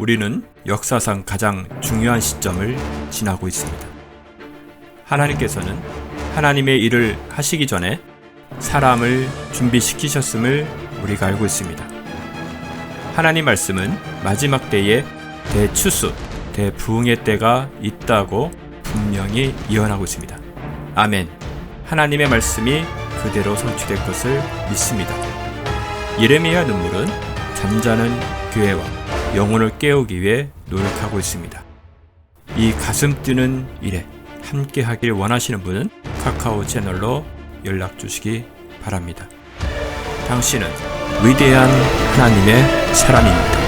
우리는 역사상 가장 중요한 시점을 지나고 있습니다. 하나님께서는 하나님의 일을 하시기 전에 사람을 준비시키셨음을 우리가 알고 있습니다. 하나님 말씀은 마지막 때에 대추수, 대부흥의 때가 있다고 분명히 예언하고 있습니다. 아멘. 하나님의 말씀이 그대로 성취될 것을 믿습니다. 예레미야 눈물은 잠자는 교회와 영혼을 깨우기 위해 노력하고 있습니다. 이 가슴 뛰는 일에 함께 하길 원하시는 분은 카카오 채널로 연락 주시기 바랍니다. 당신은 위대한 하나님의 사람입니다.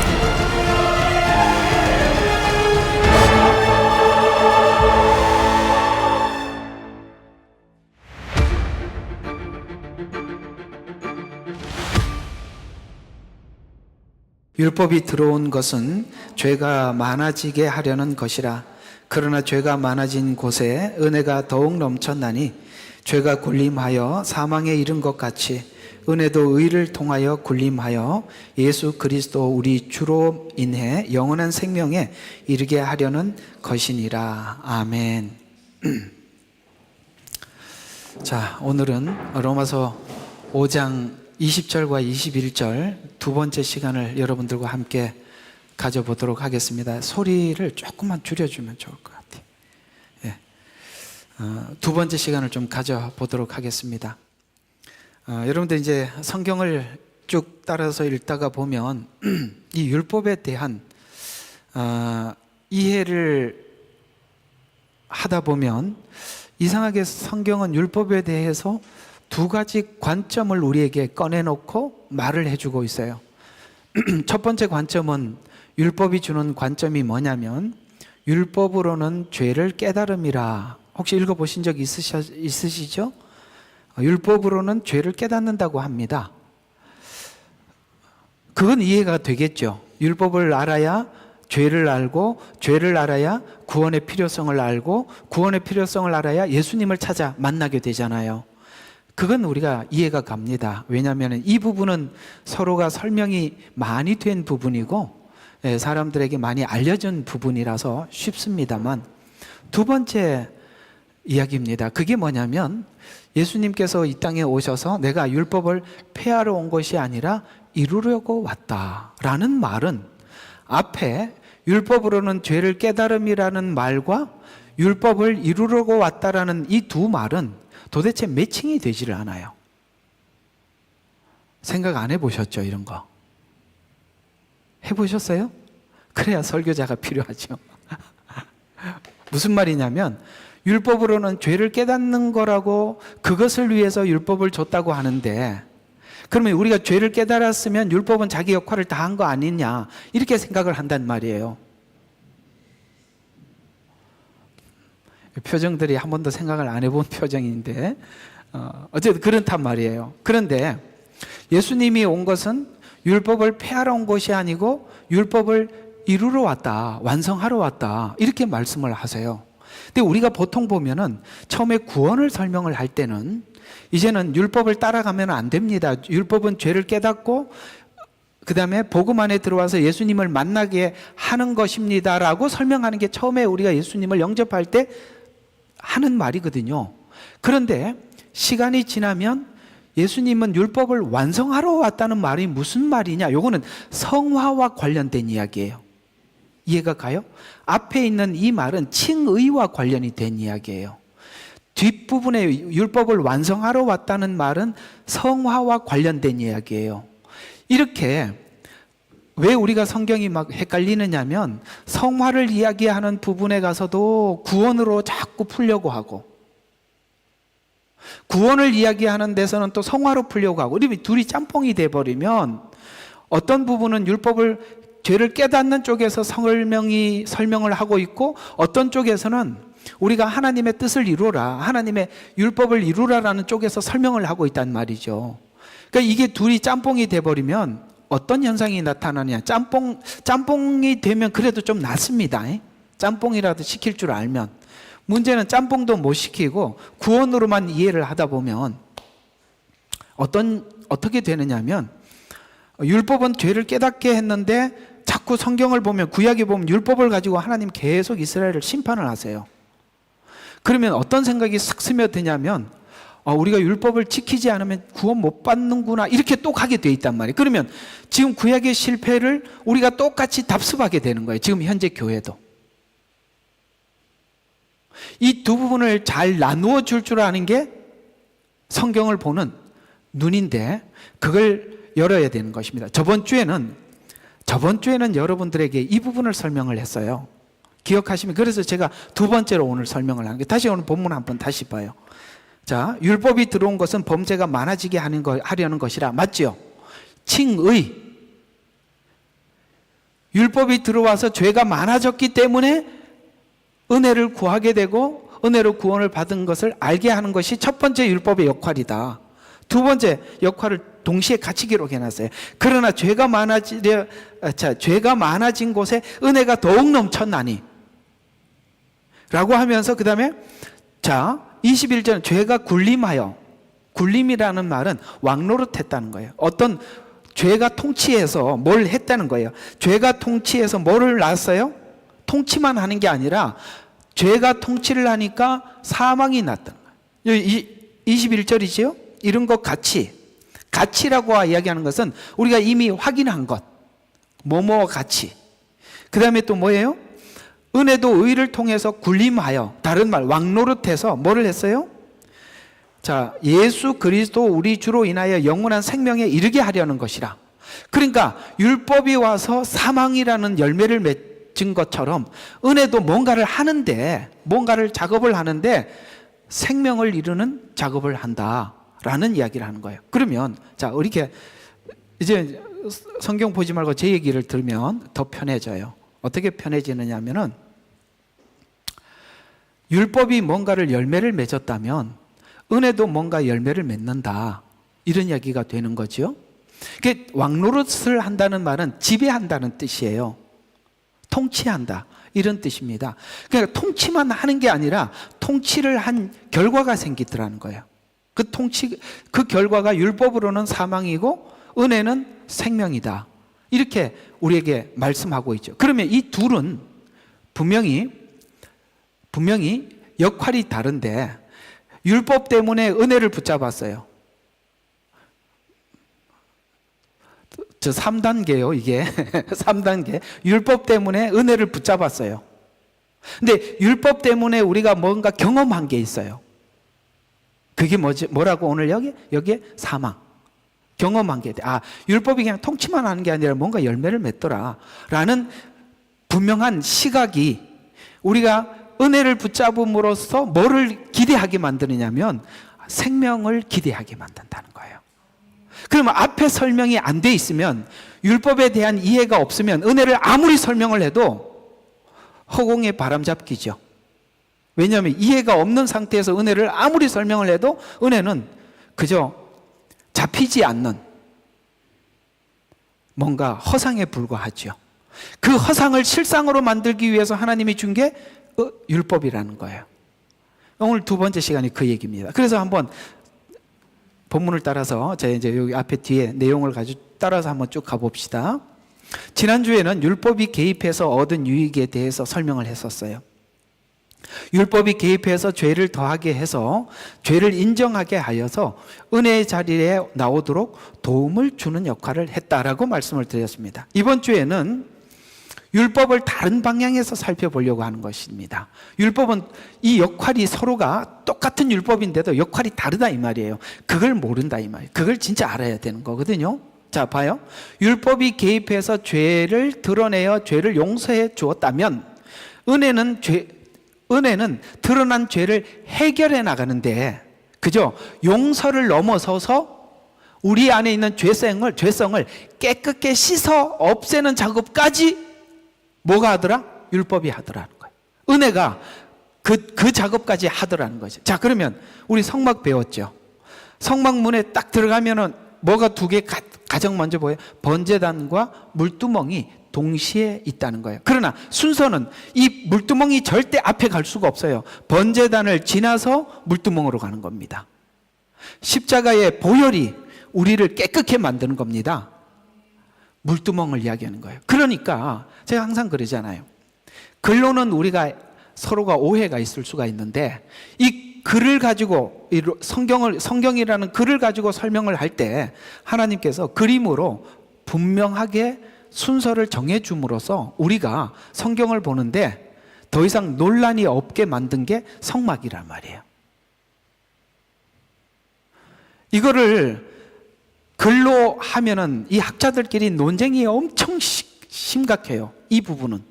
율법이 들어온 것은 죄가 많아지게 하려는 것이라. 그러나 죄가 많아진 곳에 은혜가 더욱 넘쳤나니 죄가 군림하여 사망에 이른 것 같이 은혜도 의를 통하여 군림하여 예수 그리스도 우리 주로 인해 영원한 생명에 이르게 하려는 것이니라. 아멘. 자, 오늘은 로마서 5장 20절과 21절 두 번째 시간을 여러분들과 함께 가져보도록 하겠습니다. 소리를 조금만 줄여주면 좋을 것 같아요. 예. 두 번째 시간을 좀 가져보도록 하겠습니다. 여러분들 이제 성경을 쭉 따라서 읽다가 보면 이 율법에 대한 이해를 하다 보면 이상하게 성경은 율법에 대해서 두 가지 관점을 우리에게 꺼내놓고 말을 해주고 있어요. 첫 번째 관점은 율법이 주는 관점이 뭐냐면 율법으로는 죄를 깨달음이라. 혹시 읽어보신 적 있으시죠? 율법으로는 죄를 깨닫는다고 합니다. 그건 이해가 되겠죠. 율법을 알아야 죄를 알고, 죄를 알아야 구원의 필요성을 알고, 구원의 필요성을 알아야 예수님을 찾아 만나게 되잖아요. 그건 우리가 이해가 갑니다. 왜냐하면 이 부분은 서로가 설명이 많이 된 부분이고 사람들에게 많이 알려진 부분이라서 쉽습니다만, 두 번째 이야기입니다. 그게 뭐냐면 예수님께서 이 땅에 오셔서 내가 율법을 폐하러 온 것이 아니라 이루려고 왔다라는 말은 앞에 율법으로는 죄를 깨달음이라는 말과 율법을 이루려고 왔다라는 이 두 말은 도대체 매칭이 되지를 않아요. 생각 안 해보셨죠? 이런 거 해보셨어요? 그래야 설교자가 필요하죠. 무슨 말이냐면 율법으로는 죄를 깨닫는 거라고, 그것을 위해서 율법을 줬다고 하는데, 그러면 우리가 죄를 깨달았으면 율법은 자기 역할을 다 한 거 아니냐, 이렇게 생각을 한단 말이에요. 표정들이 한 번도 생각을 안 해본 표정인데 어쨌든 그렇단 말이에요. 그런데 예수님이 온 것은 율법을 폐하러 온 것이 아니고 율법을 이루러 왔다, 완성하러 왔다, 이렇게 말씀을 하세요. 근데 우리가 보통 보면은 처음에 구원을 설명을 할 때는 이제는 율법을 따라가면 안 됩니다. 율법은 죄를 깨닫고 그 다음에 복음 안에 들어와서 예수님을 만나게 하는 것입니다라고 설명하는 게 처음에 우리가 예수님을 영접할 때 하는 말이거든요. 그런데 시간이 지나면 예수님은 율법을 완성하러 왔다는 말이 무슨 말이냐? 요거는 성화와 관련된 이야기예요. 이해가 가요? 앞에 있는 이 말은 칭의와 관련이 된 이야기예요. 뒷부분에 율법을 완성하러 왔다는 말은 성화와 관련된 이야기예요. 이렇게 왜 우리가 성경이 막 헷갈리느냐면 성화를 이야기하는 부분에 가서도 구원으로 자꾸 풀려고 하고, 구원을 이야기하는 데서는 또 성화로 풀려고 하고, 이러면 둘이 짬뽕이 돼버리면 어떤 부분은 율법을, 죄를 깨닫는 쪽에서 설명을 하고 있고, 어떤 쪽에서는 우리가 하나님의 뜻을 이루라, 하나님의 율법을 이루라라는 쪽에서 설명을 하고 있단 말이죠. 그러니까 이게 둘이 짬뽕이 돼버리면 어떤 현상이 나타나냐? 짬뽕이 되면 그래도 좀 낫습니다. 짬뽕이라도 시킬 줄 알면. 문제는 짬뽕도 못 시키고 구원으로만 이해를 하다 보면 어떻게 되느냐면 율법은 죄를 깨닫게 했는데 자꾸 자꾸 성경을 보면, 구약에 보면 율법을 가지고 하나님 계속 이스라엘을 심판을 하세요. 그러면 어떤 생각이 싹 스며드냐면 우리가 율법을 지키지 않으면 구원 못 받는구나, 이렇게 또 가게 돼 있단 말이에요. 그러면 지금 구약의 실패를 우리가 똑같이 답습하게 되는 거예요. 지금 현재 교회도. 이 두 부분을 잘 나누어 줄 줄 아는 게 성경을 보는 눈인데, 그걸 열어야 되는 것입니다. 저번 주에는 여러분들에게 이 부분을 설명을 했어요. 기억하시면, 그래서 제가 두 번째로 오늘 설명을 하는 게, 다시 오늘 본문 한번 다시 봐요. 자, 율법이 들어온 것은 범죄가 많아지게 하려는 것이라. 맞죠? 칭의. 율법이 들어와서 죄가 많아졌기 때문에 은혜를 구하게 되고 은혜로 구원을 받은 것을 알게 하는 것이 첫 번째 율법의 역할이다. 두 번째 역할을 동시에 같이 기록해놨어요. 그러나 죄가 많아진 곳에 은혜가 더욱 넘쳤나니 라고 하면서, 그 다음에 21절, 죄가 굴림이라는 말은 왕노릇했다는 거예요. 어떤 죄가 통치해서 뭘 했다는 거예요. 죄가 통치해서 뭐를 낳았어요? 통치만 하는 게 아니라 죄가 통치를 하니까 사망이 났다는 거예요. 21절이지요? 이런 것 가치라고 이야기하는 것은 우리가 이미 확인한 것, 뭐뭐 가치. 그 다음에 또 뭐예요? 은혜도 의를 통해서 굴림하여, 다른 말 왕노릇해서 뭐를 했어요? 자, 예수 그리스도 우리 주로 인하여 영원한 생명에 이르게 하려는 것이라. 그러니까 율법이 와서 사망이라는 열매를 맺은 것처럼 은혜도 뭔가를 작업을 하는데 생명을 이루는 작업을 한다라는 이야기를 하는 거예요. 그러면 이렇게 이제 성경 보지 말고 제 얘기를 들으면 더 편해져요. 어떻게 편해지느냐 하면은, 율법이 뭔가를 열매를 맺었다면 은혜도 뭔가 열매를 맺는다, 이런 이야기가 되는 거죠. 왕노릇을 한다는 말은 지배한다는 뜻이에요. 통치한다, 이런 뜻입니다. 그러니까 통치만 하는 게 아니라 통치를 한 결과가 생기더라는 거예요. 그 결과가 율법으로는 사망이고 은혜는 생명이다, 이렇게 우리에게 말씀하고 있죠. 그러면 이 둘은 분명히 역할이 다른데, 율법 때문에 은혜를 붙잡았어요. 3단계요, 이게. 3단계. 율법 때문에 은혜를 붙잡았어요. 근데 율법 때문에 우리가 뭔가 경험한 게 있어요. 그게 뭐라고 오늘 여기에 사망. 경험한 게 돼. 율법이 그냥 통치만 하는 게 아니라 뭔가 열매를 맺더라 라는 분명한 시각이, 우리가 은혜를 붙잡음으로써 뭐를 기대하게 만드느냐면 생명을 기대하게 만든다는 거예요. 그러면 앞에 설명이 안 돼 있으면, 율법에 대한 이해가 없으면 은혜를 아무리 설명을 해도 허공에 바람잡기죠. 왜냐하면 이해가 없는 상태에서 은혜를 아무리 설명을 해도 은혜는 그저 잡히지 않는 뭔가 허상에 불과하죠. 그 허상을 실상으로 만들기 위해서 하나님이 준 게 율법이라는 거예요. 오늘 두 번째 시간이 그 얘기입니다. 그래서 한번 본문을 따라서 제가 이제 여기 앞에 뒤에 내용을 가지고 따라서 한번 쭉 가봅시다. 지난주에는 율법이 개입해서 얻은 유익에 대해서 설명을 했었어요. 율법이 개입해서 죄를 더하게 해서 죄를 인정하게 하여서 은혜의 자리에 나오도록 도움을 주는 역할을 했다라고 말씀을 드렸습니다. 이번 주에는 율법을 다른 방향에서 살펴보려고 하는 것입니다. 율법은 이 역할이 서로가 똑같은 율법인데도 역할이 다르다 이 말이에요. 그걸 모른다 이 말이에요. 그걸 진짜 알아야 되는 거거든요. 자, 봐요. 율법이 개입해서 죄를 드러내어 죄를 용서해 주었다면 은혜는 드러난 죄를 해결해 나가는데, 그죠? 용서를 넘어서서 우리 안에 있는 죄성을 깨끗게 씻어 없애는 작업까지 뭐가 하더라? 율법이 하더라는 거예요. 은혜가 그 작업까지 하더라는 거죠. 자, 그러면 우리 성막 배웠죠? 성막문에 딱 들어가면은 뭐가 두 개 가장 먼저 보여요? 번제단과 물두멍이 동시에 있다는 거예요. 그러나 순서는 이 물두멍이 절대 앞에 갈 수가 없어요. 번제단을 지나서 물두멍으로 가는 겁니다. 십자가의 보혈이 우리를 깨끗게 만드는 겁니다. 물두멍을 이야기하는 거예요. 그러니까 제가 항상 그러잖아요. 글로는 우리가 서로가 오해가 있을 수가 있는데 이 글을 가지고 성경이라는 글을 가지고 설명을 할 때 하나님께서 그림으로 분명하게 순서를 정해 줌으로써 우리가 성경을 보는데 더 이상 논란이 없게 만든 게 성막이란 말이에요. 이거를 글로 하면은 이 학자들끼리 논쟁이 엄청 심각해요. 이 부분은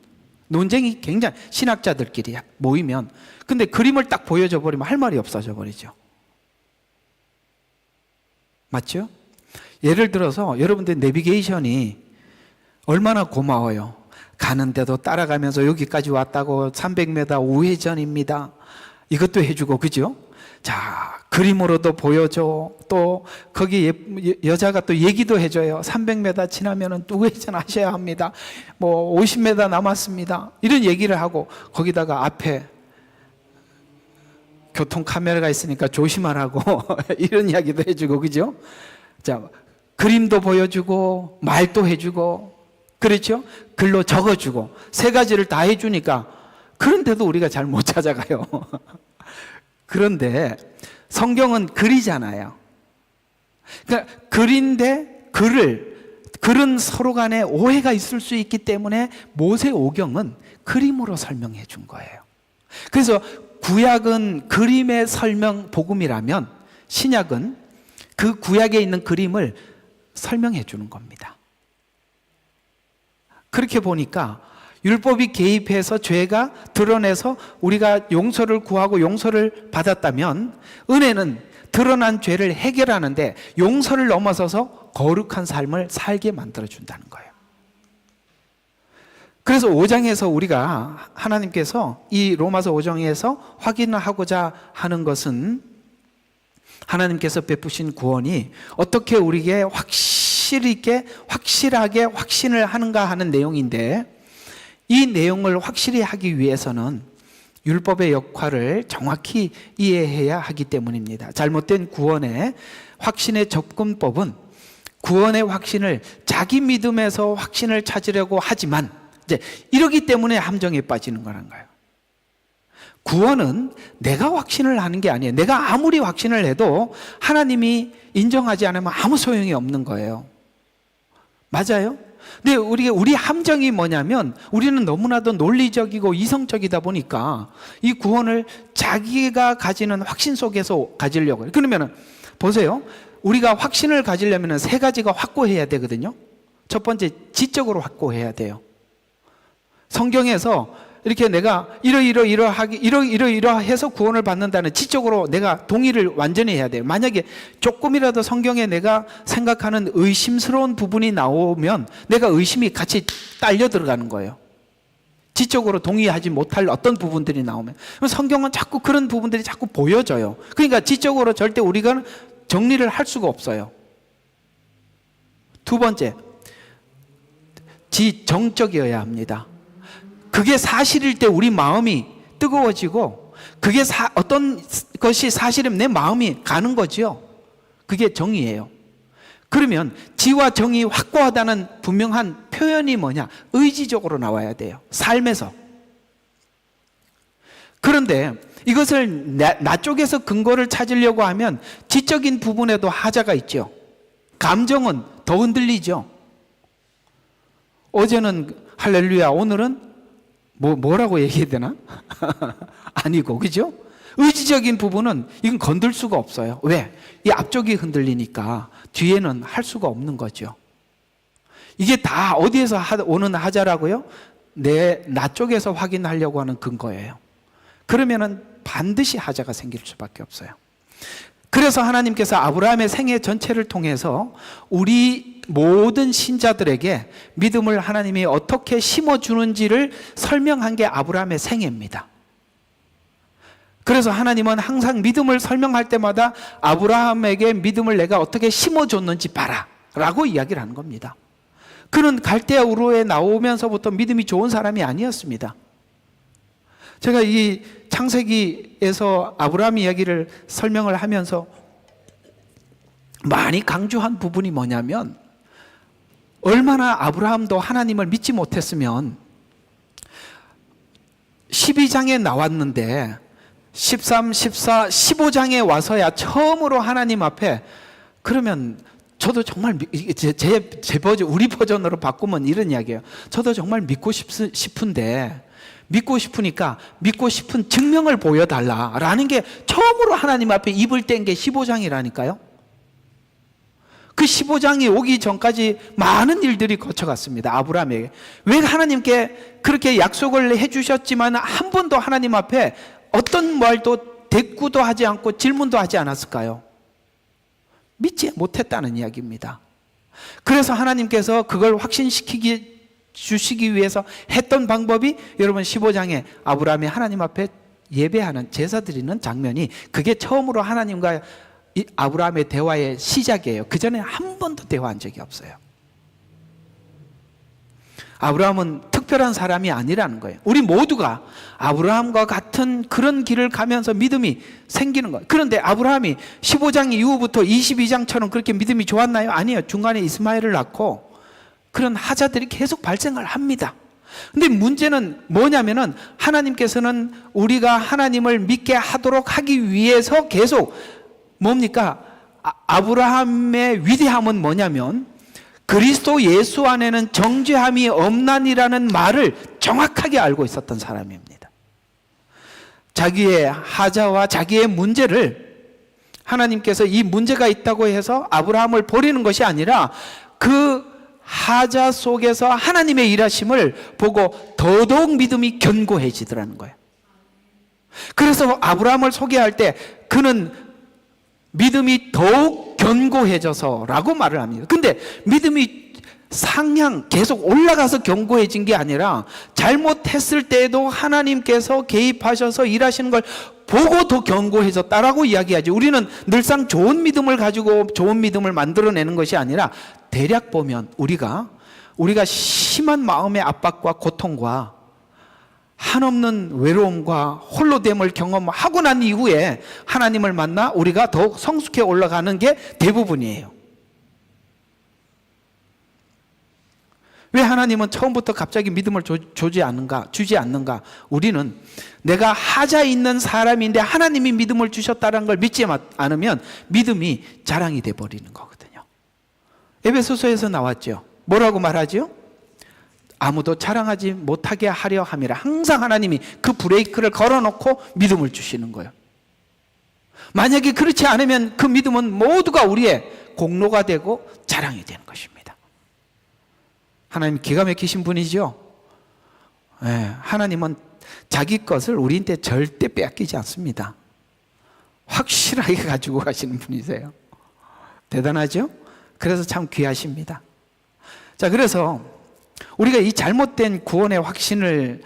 논쟁이 굉장히, 신학자들끼리 모이면. 근데 그림을 딱 보여줘 버리면 할 말이 없어져 버리죠. 맞죠? 예를 들어서 여러분들 내비게이션이 얼마나 고마워요. 가는데도 따라가면서 여기까지 왔다고 300m 우회전입니다. 이것도 해주고, 그죠? 자, 그림으로도 보여줘. 또 거기 여자가 또 얘기도 해줘요. 300m 지나면은 또 우회전 하셔야 합니다. 뭐 50m 남았습니다. 이런 얘기를 하고 거기다가 앞에 교통 카메라가 있으니까 조심하라고 이런 이야기도 해주고, 그죠? 자, 그림도 보여주고 말도 해주고, 그렇죠? 글로 적어주고, 세 가지를 다 해주니까, 그런데도 우리가 잘 못 찾아가요. 그런데 성경은 글이잖아요. 그러니까 글인데 글은 서로 간에 오해가 있을 수 있기 때문에 모세오경은 그림으로 설명해 준 거예요. 그래서 구약은 그림의 설명 복음이라면 신약은 그 구약에 있는 그림을 설명해 주는 겁니다. 그렇게 보니까 율법이 개입해서 죄가 드러내서 우리가 용서를 구하고 용서를 받았다면 은혜는 드러난 죄를 해결하는데 용서를 넘어서서 거룩한 삶을 살게 만들어준다는 거예요. 그래서 5장에서 우리가 하나님께서 이 로마서 5장에서 확인하고자 하는 것은 하나님께서 베푸신 구원이 어떻게 우리에게 확실하게 확신을 하는가 하는 내용인데, 이 내용을 확실히 하기 위해서는 율법의 역할을 정확히 이해해야 하기 때문입니다. 잘못된 구원의 확신의 접근법은 구원의 확신을 자기 믿음에서 확신을 찾으려고 하지만 이제 이러기 때문에 함정에 빠지는 거란 거예요. 구원은 내가 확신을 하는 게 아니에요. 내가 아무리 확신을 해도 하나님이 인정하지 않으면 아무 소용이 없는 거예요. 맞아요? 근데 우리 함정이 뭐냐면 우리는 너무나도 논리적이고 이성적이다 보니까 이 구원을 자기가 가지는 확신 속에서 가지려고 해요. 그러면 보세요. 우리가 확신을 가지려면 세 가지가 확고해야 되거든요. 첫 번째, 지적으로 확고해야 돼요. 성경에서 이렇게 내가 이러해서 구원을 받는다는 지적으로 내가 동의를 완전히 해야 돼요. 만약에 조금이라도 성경에 내가 생각하는 의심스러운 부분이 나오면 내가 의심이 같이 딸려 들어가는 거예요. 지적으로 동의하지 못할 어떤 부분들이 나오면. 성경은 자꾸 그런 부분들이 자꾸 보여져요. 그러니까 지적으로 절대 우리가 정리를 할 수가 없어요. 두 번째, 지정적이어야 합니다. 그게 사실일 때 우리 마음이 뜨거워지고 그게 어떤 것이 사실이면 내 마음이 가는 거죠. 그게 정의예요. 그러면 지와 정이 확고하다는 분명한 표현이 뭐냐? 의지적으로 나와야 돼요. 삶에서. 그런데 이것을 나 쪽에서 근거를 찾으려고 하면 지적인 부분에도 하자가 있죠. 감정은 더 흔들리죠. 어제는 할렐루야, 오늘은 뭐라고 얘기해야 되나? 아니고, 그죠? 의지적인 부분은 이건 건들 수가 없어요. 왜? 이 앞쪽이 흔들리니까 뒤에는 할 수가 없는 거죠. 이게 다 어디에서 오는 하자라고요? 나 쪽에서 확인하려고 하는 근거예요. 그러면은 반드시 하자가 생길 수밖에 없어요. 그래서 하나님께서 아브라함의 생애 전체를 통해서 우리 모든 신자들에게 믿음을 하나님이 어떻게 심어주는지를 설명한 게 아브라함의 생애입니다. 그래서 하나님은 항상 믿음을 설명할 때마다 아브라함에게 믿음을 내가 어떻게 심어줬는지 봐라 라고 이야기를 하는 겁니다. 그는 갈대아 우르에 나오면서부터 믿음이 좋은 사람이 아니었습니다. 제가 이 창세기에서 아브라함 이야기를 설명을 하면서 많이 강조한 부분이 뭐냐면 얼마나 아브라함도 하나님을 믿지 못했으면 12장에 나왔는데 13, 14, 15장에 와서야 처음으로 하나님 앞에, 그러면 저도 정말 제 버전, 우리 버전으로 바꾸면 이런 이야기예요. 저도 정말 믿고 싶은데, 믿고 싶으니까 믿고 싶은 증명을 보여달라라는 게 처음으로 하나님 앞에 입을 뗀 게 15장이라니까요. 그 15장이 오기 전까지 많은 일들이 거쳐갔습니다. 아브라함에게. 왜 하나님께 그렇게 약속을 해주셨지만 한 번도 하나님 앞에 어떤 말도 대꾸도 하지 않고 질문도 하지 않았을까요? 믿지 못했다는 이야기입니다. 그래서 하나님께서 그걸 주시기 위해서 했던 방법이, 여러분 15장에 아브라함이 하나님 앞에 예배하는, 제사 드리는 장면이, 그게 처음으로 하나님과 이 아브라함의 대화의 시작이에요. 그 전에 한 번도 대화한 적이 없어요. 아브라함은 특별한 사람이 아니라는 거예요. 우리 모두가 아브라함과 같은 그런 길을 가면서 믿음이 생기는 거예요. 그런데 아브라함이 15장 이후부터 22장처럼 그렇게 믿음이 좋았나요? 아니에요. 중간에 이스마엘을 낳고 그런 하자들이 계속 발생을 합니다. 근데 문제는 뭐냐면은, 하나님께서는 우리가 하나님을 믿게 하도록 하기 위해서 계속 뭡니까? 아브라함의 위대함은 뭐냐면, 그리스도 예수 안에는 정죄함이 없나니라는 말을 정확하게 알고 있었던 사람입니다. 자기의 하자와 자기의 문제를, 하나님께서 이 문제가 있다고 해서 아브라함을 버리는 것이 아니라 그 하자 속에서 하나님의 일하심을 보고 더더욱 믿음이 견고해지더라는 거예요. 그래서 아브라함을 소개할 때 그는 믿음이 더욱 견고해져서 라고 말을 합니다. 근데 믿음이 상향 계속 올라가서 견고해진 게 아니라, 잘못했을 때에도 하나님께서 개입하셔서 일하시는 걸 보고 더 견고해졌다라고 이야기하죠. 우리는 늘상 좋은 믿음을 가지고 좋은 믿음을 만들어내는 것이 아니라, 대략 보면 우리가 심한 마음의 압박과 고통과 한없는 외로움과 홀로됨을 경험하고 난 이후에 하나님을 만나 우리가 더욱 성숙해 올라가는 게 대부분이에요. 왜 하나님은 처음부터 갑자기 믿음을 주지 않는가? 우리는 내가 하자 있는 사람인데 하나님이 믿음을 주셨다는 걸 믿지 않으면 믿음이 자랑이 돼버리는 거거든요. 에베소서에서 나왔죠. 뭐라고 말하죠? 아무도 자랑하지 못하게 하려 함이라. 항상 하나님이 그 브레이크를 걸어놓고 믿음을 주시는 거예요. 만약에 그렇지 않으면 그 믿음은 모두가 우리의 공로가 되고 자랑이 되는 것입니다. 하나님 기가 막히신 분이죠. 네, 하나님은 자기 것을 우리한테 절대 빼앗기지 않습니다. 확실하게 가지고 가시는 분이세요. 대단하죠? 그래서 참 귀하십니다. 자, 그래서 우리가 이 잘못된 구원의 확신을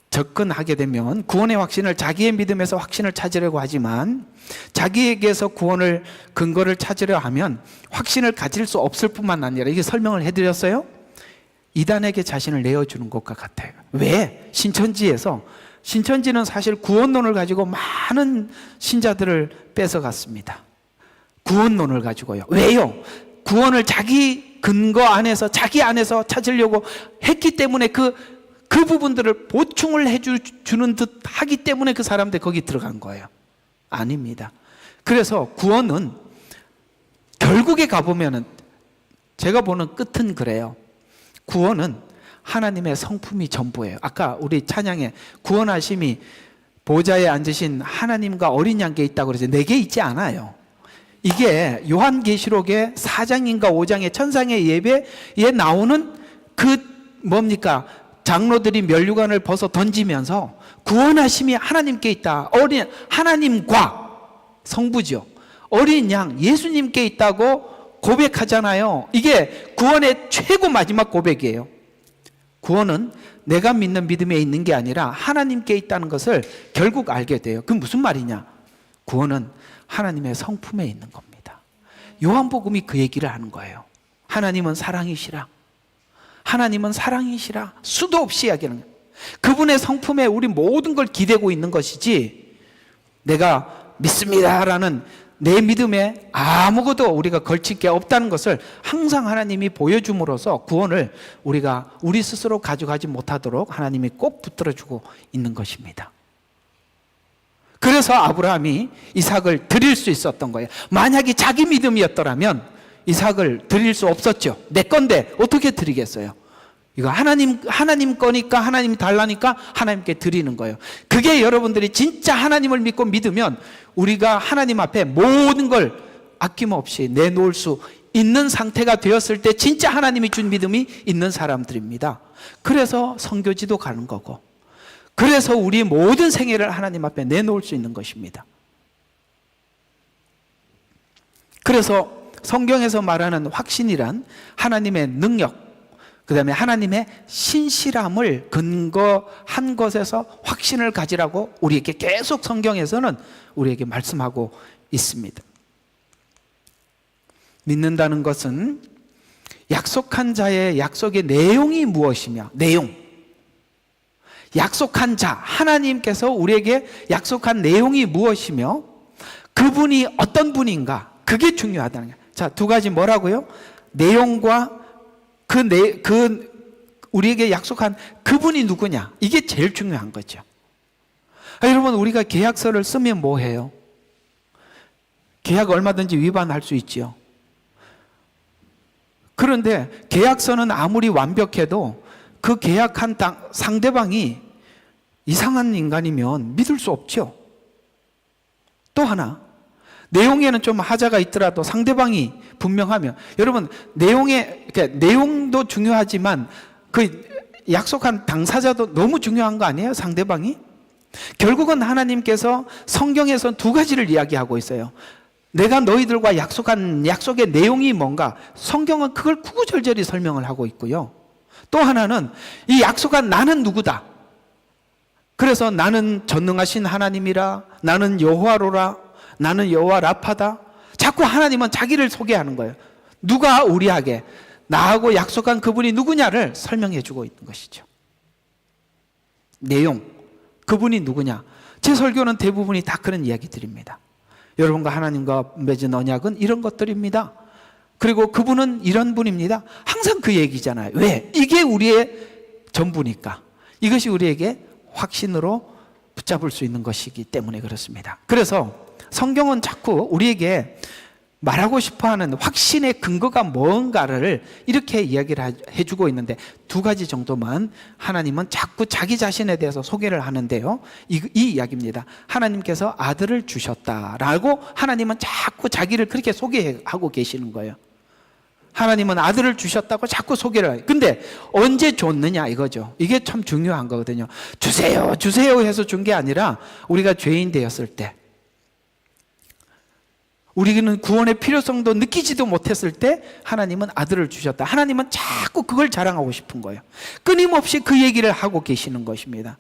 접근하게 되면, 구원의 확신을 자기의 믿음에서 확신을 찾으려고 하지만, 자기에게서 구원을 근거를 찾으려 하면 확신을 가질 수 없을 뿐만 아니라, 이게 설명을 해드렸어요, 이단에게 자신을 내어주는 것과 같아요. 왜? 신천지는 사실 구원론을 가지고 많은 신자들을 뺏어갔습니다. 구원론을 가지고요. 왜요? 구원을 자기 근거 안에서, 자기 안에서 찾으려고 했기 때문에 그 부분들을 보충을 해주는 듯 하기 때문에 그 사람들 거기 들어간 거예요. 아닙니다. 그래서 구원은 결국에 가보면은, 제가 보는 끝은 그래요. 구원은 하나님의 성품이 전부예요. 아까 우리 찬양에 구원하심이 보좌에 앉으신 하나님과 어린 양께 있다고 그러죠. 내게 있지 않아요. 이게 요한계시록의 4장인가 5장의 천상의 예배에 나오는 그 뭡니까? 장로들이 면류관을 벗어 던지면서 구원하심이 하나님께 있다. 하나님과 성부죠. 어린 양 예수님께 있다고 고백하잖아요. 이게 구원의 최고 마지막 고백이에요. 구원은 내가 믿는 믿음에 있는 게 아니라 하나님께 있다는 것을 결국 알게 돼요. 그게 무슨 말이냐? 구원은 하나님의 성품에 있는 겁니다. 요한복음이 그 얘기를 하는 거예요. 하나님은 사랑이시라. 하나님은 사랑이시라. 수도 없이 이야기하는 거예요. 그분의 성품에 우리 모든 걸 기대고 있는 것이지, 내가 믿습니다라는 내 믿음에 아무것도 우리가 걸칠 게 없다는 것을 항상 하나님이 보여줌으로써 구원을 우리가 우리 스스로 가져가지 못하도록 하나님이 꼭 붙들어주고 있는 것입니다. 그래서 아브라함이 이삭을 드릴 수 있었던 거예요. 만약에 자기 믿음이었더라면 이삭을 드릴 수 없었죠. 내 건데 어떻게 드리겠어요? 이거 하나님 거니까, 하나님이 달라니까 하나님께 드리는 거예요. 그게 여러분들이 진짜 하나님을 믿고 믿으면 우리가 하나님 앞에 모든 걸 아낌없이 내놓을 수 있는 상태가 되었을 때 진짜 하나님이 준 믿음이 있는 사람들입니다. 그래서 선교지도 가는 거고, 그래서 우리 모든 생애를 하나님 앞에 내놓을 수 있는 것입니다. 그래서 성경에서 말하는 확신이란 하나님의 능력, 그 다음에 하나님의 신실함을 근거한 것에서 확신을 가지라고 우리에게 계속 성경에서는 우리에게 말씀하고 있습니다. 믿는다는 것은 약속한 자의 약속의 내용이 무엇이며, 내용, 약속한 자, 하나님께서 우리에게 약속한 내용이 무엇이며 그분이 어떤 분인가, 그게 중요하다는 거예요. 자, 두 가지 뭐라고요? 내용과 우리에게 약속한 그분이 누구냐, 이게 제일 중요한 거죠. 여러분, 우리가 계약서를 쓰면 뭐 해요? 계약 얼마든지 위반할 수 있죠. 그런데 계약서는 아무리 완벽해도 그 계약한 상대방이 이상한 인간이면 믿을 수 없죠. 또 하나, 내용에는 좀 하자가 있더라도 상대방이 분명하면, 여러분, 그러니까 내용도 중요하지만 그 약속한 당사자도 너무 중요한 거 아니에요? 상대방이? 결국은 하나님께서 성경에서 두 가지를 이야기하고 있어요. 내가 너희들과 약속한 약속의 내용이 뭔가, 성경은 그걸 구구절절히 설명을 하고 있고요. 또 하나는 이 약속한 나는 누구다. 그래서 나는 전능하신 하나님이라, 나는 여호와로라, 나는 여호와 라파다. 자꾸 하나님은 자기를 소개하는 거예요. 누가 우리에게 나하고 약속한 그분이 누구냐를 설명해 주고 있는 것이죠. 내용, 그분이 누구냐. 제 설교는 대부분이 다 그런 이야기들입니다. 여러분과 하나님과 맺은 언약은 이런 것들입니다. 그리고 그분은 이런 분입니다. 항상 그 얘기잖아요. 왜? 이게 우리의 전부니까. 이것이 우리에게 확신으로 붙잡을 수 있는 것이기 때문에 그렇습니다. 그래서 성경은 자꾸 우리에게 말하고 싶어하는 확신의 근거가 뭔가를 이렇게 이야기를 해주고 있는데, 두 가지 정도만 하나님은 자꾸 자기 자신에 대해서 소개를 하는데요. 이 이야기입니다. 하나님께서 아들을 주셨다라고 하나님은 자꾸 자기를 그렇게 소개하고 계시는 거예요. 하나님은 아들을 주셨다고 자꾸 소개를 해요. 근데 언제 줬느냐 이거죠. 이게 참 중요한 거거든요. 주세요, 주세요 해서 준 게 아니라 우리가 죄인 되었을 때, 우리는 구원의 필요성도 느끼지도 못했을 때 하나님은 아들을 주셨다. 하나님은 자꾸 그걸 자랑하고 싶은 거예요. 끊임없이 그 얘기를 하고 계시는 것입니다.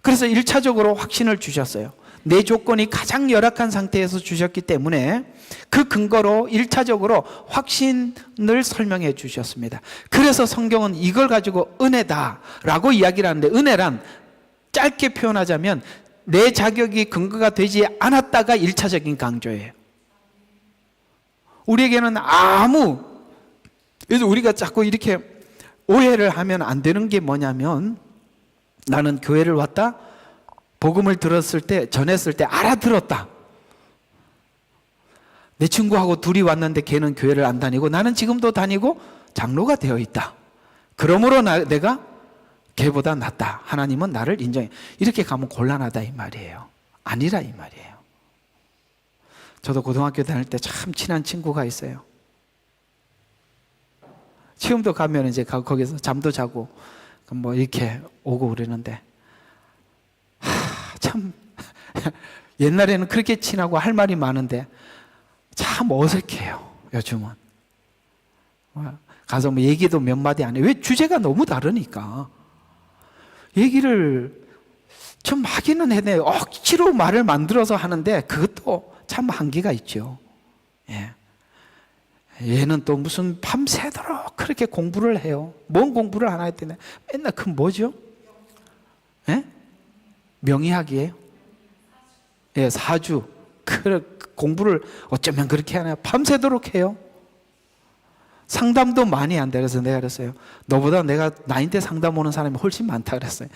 그래서 1차적으로 확신을 주셨어요. 내 조건이 가장 열악한 상태에서 주셨기 때문에 그 근거로 1차적으로 확신을 설명해 주셨습니다. 그래서 성경은 이걸 가지고 은혜다라고 이야기를 하는데, 은혜란 짧게 표현하자면 내 자격이 근거가 되지 않았다가 1차적인 강조예요. 우리에게는 그래서 우리가 자꾸 이렇게 오해를 하면 안 되는 게 뭐냐면, 나는 교회를 왔다, 복음을 들었을 때, 전했을 때 알아들었다. 내 친구하고 둘이 왔는데 걔는 교회를 안 다니고 나는 지금도 다니고 장로가 되어 있다. 그러므로 내가 걔보다 낫다. 하나님은 나를 인정해. 이렇게 가면 곤란하다 이 말이에요. 아니라 이 말이에요. 저도 고등학교 다닐 때 참 친한 친구가 있어요. 지금도 가면 이제 거기서 잠도 자고 뭐 이렇게 오고 그러는데, 참 옛날에는 그렇게 친하고 할 말이 많은데 참 어색해요. 요즘은 가서 뭐 얘기도 몇 마디 안 해요. 왜? 주제가 너무 다르니까. 얘기를 좀 하기는 해네. 억지로 말을 만들어서 하는데 그것도 참 한계가 있죠. 예. 얘는 또 무슨 밤새도록 그렇게 공부를 해요. 뭔 공부를 하나 했더니 맨날 그 뭐죠? 예? 명의학이에요? 예, 사주. 공부를 어쩌면 그렇게 하나 밤새도록 해요. 상담도 많이 한다. 그래서 내가 그랬어요. 너보다 내가 나이 때 상담 오는 사람이 훨씬 많다 그랬어요.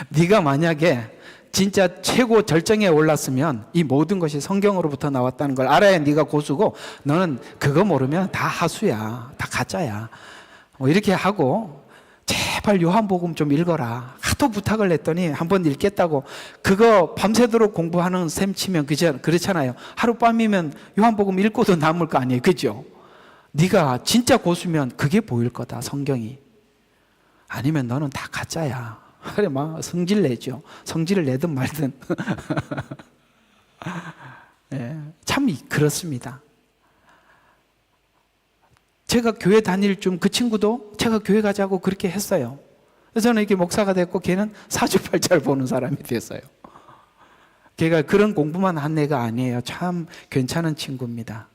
네가 만약에 진짜 최고 절정에 올랐으면 이 모든 것이 성경으로부터 나왔다는 걸 알아야 네가 고수고, 너는 그거 모르면 다 하수야, 다 가짜야. 뭐 이렇게 하고, 제발 요한복음 좀 읽어라. 하도 부탁을 했더니 한번 읽겠다고. 그거 밤새도록 공부하는 셈 치면 그렇잖아요. 하룻밤이면 요한복음 읽고도 남을 거 아니에요. 그죠? 네가 진짜 고수면 그게 보일 거다, 성경이. 아니면 너는 다 가짜야. 그래, 막 성질 내죠. 성질을 내든 말든. 네, 참 그렇습니다. 제가 교회 다닐 좀 그 친구도 제가 교회 가자고 그렇게 했어요. 그래서 저는 이렇게 목사가 됐고, 걔는 사주팔자를 보는 사람이 됐어요. 걔가 그런 공부만 한 애가 아니에요. 참 괜찮은 친구입니다.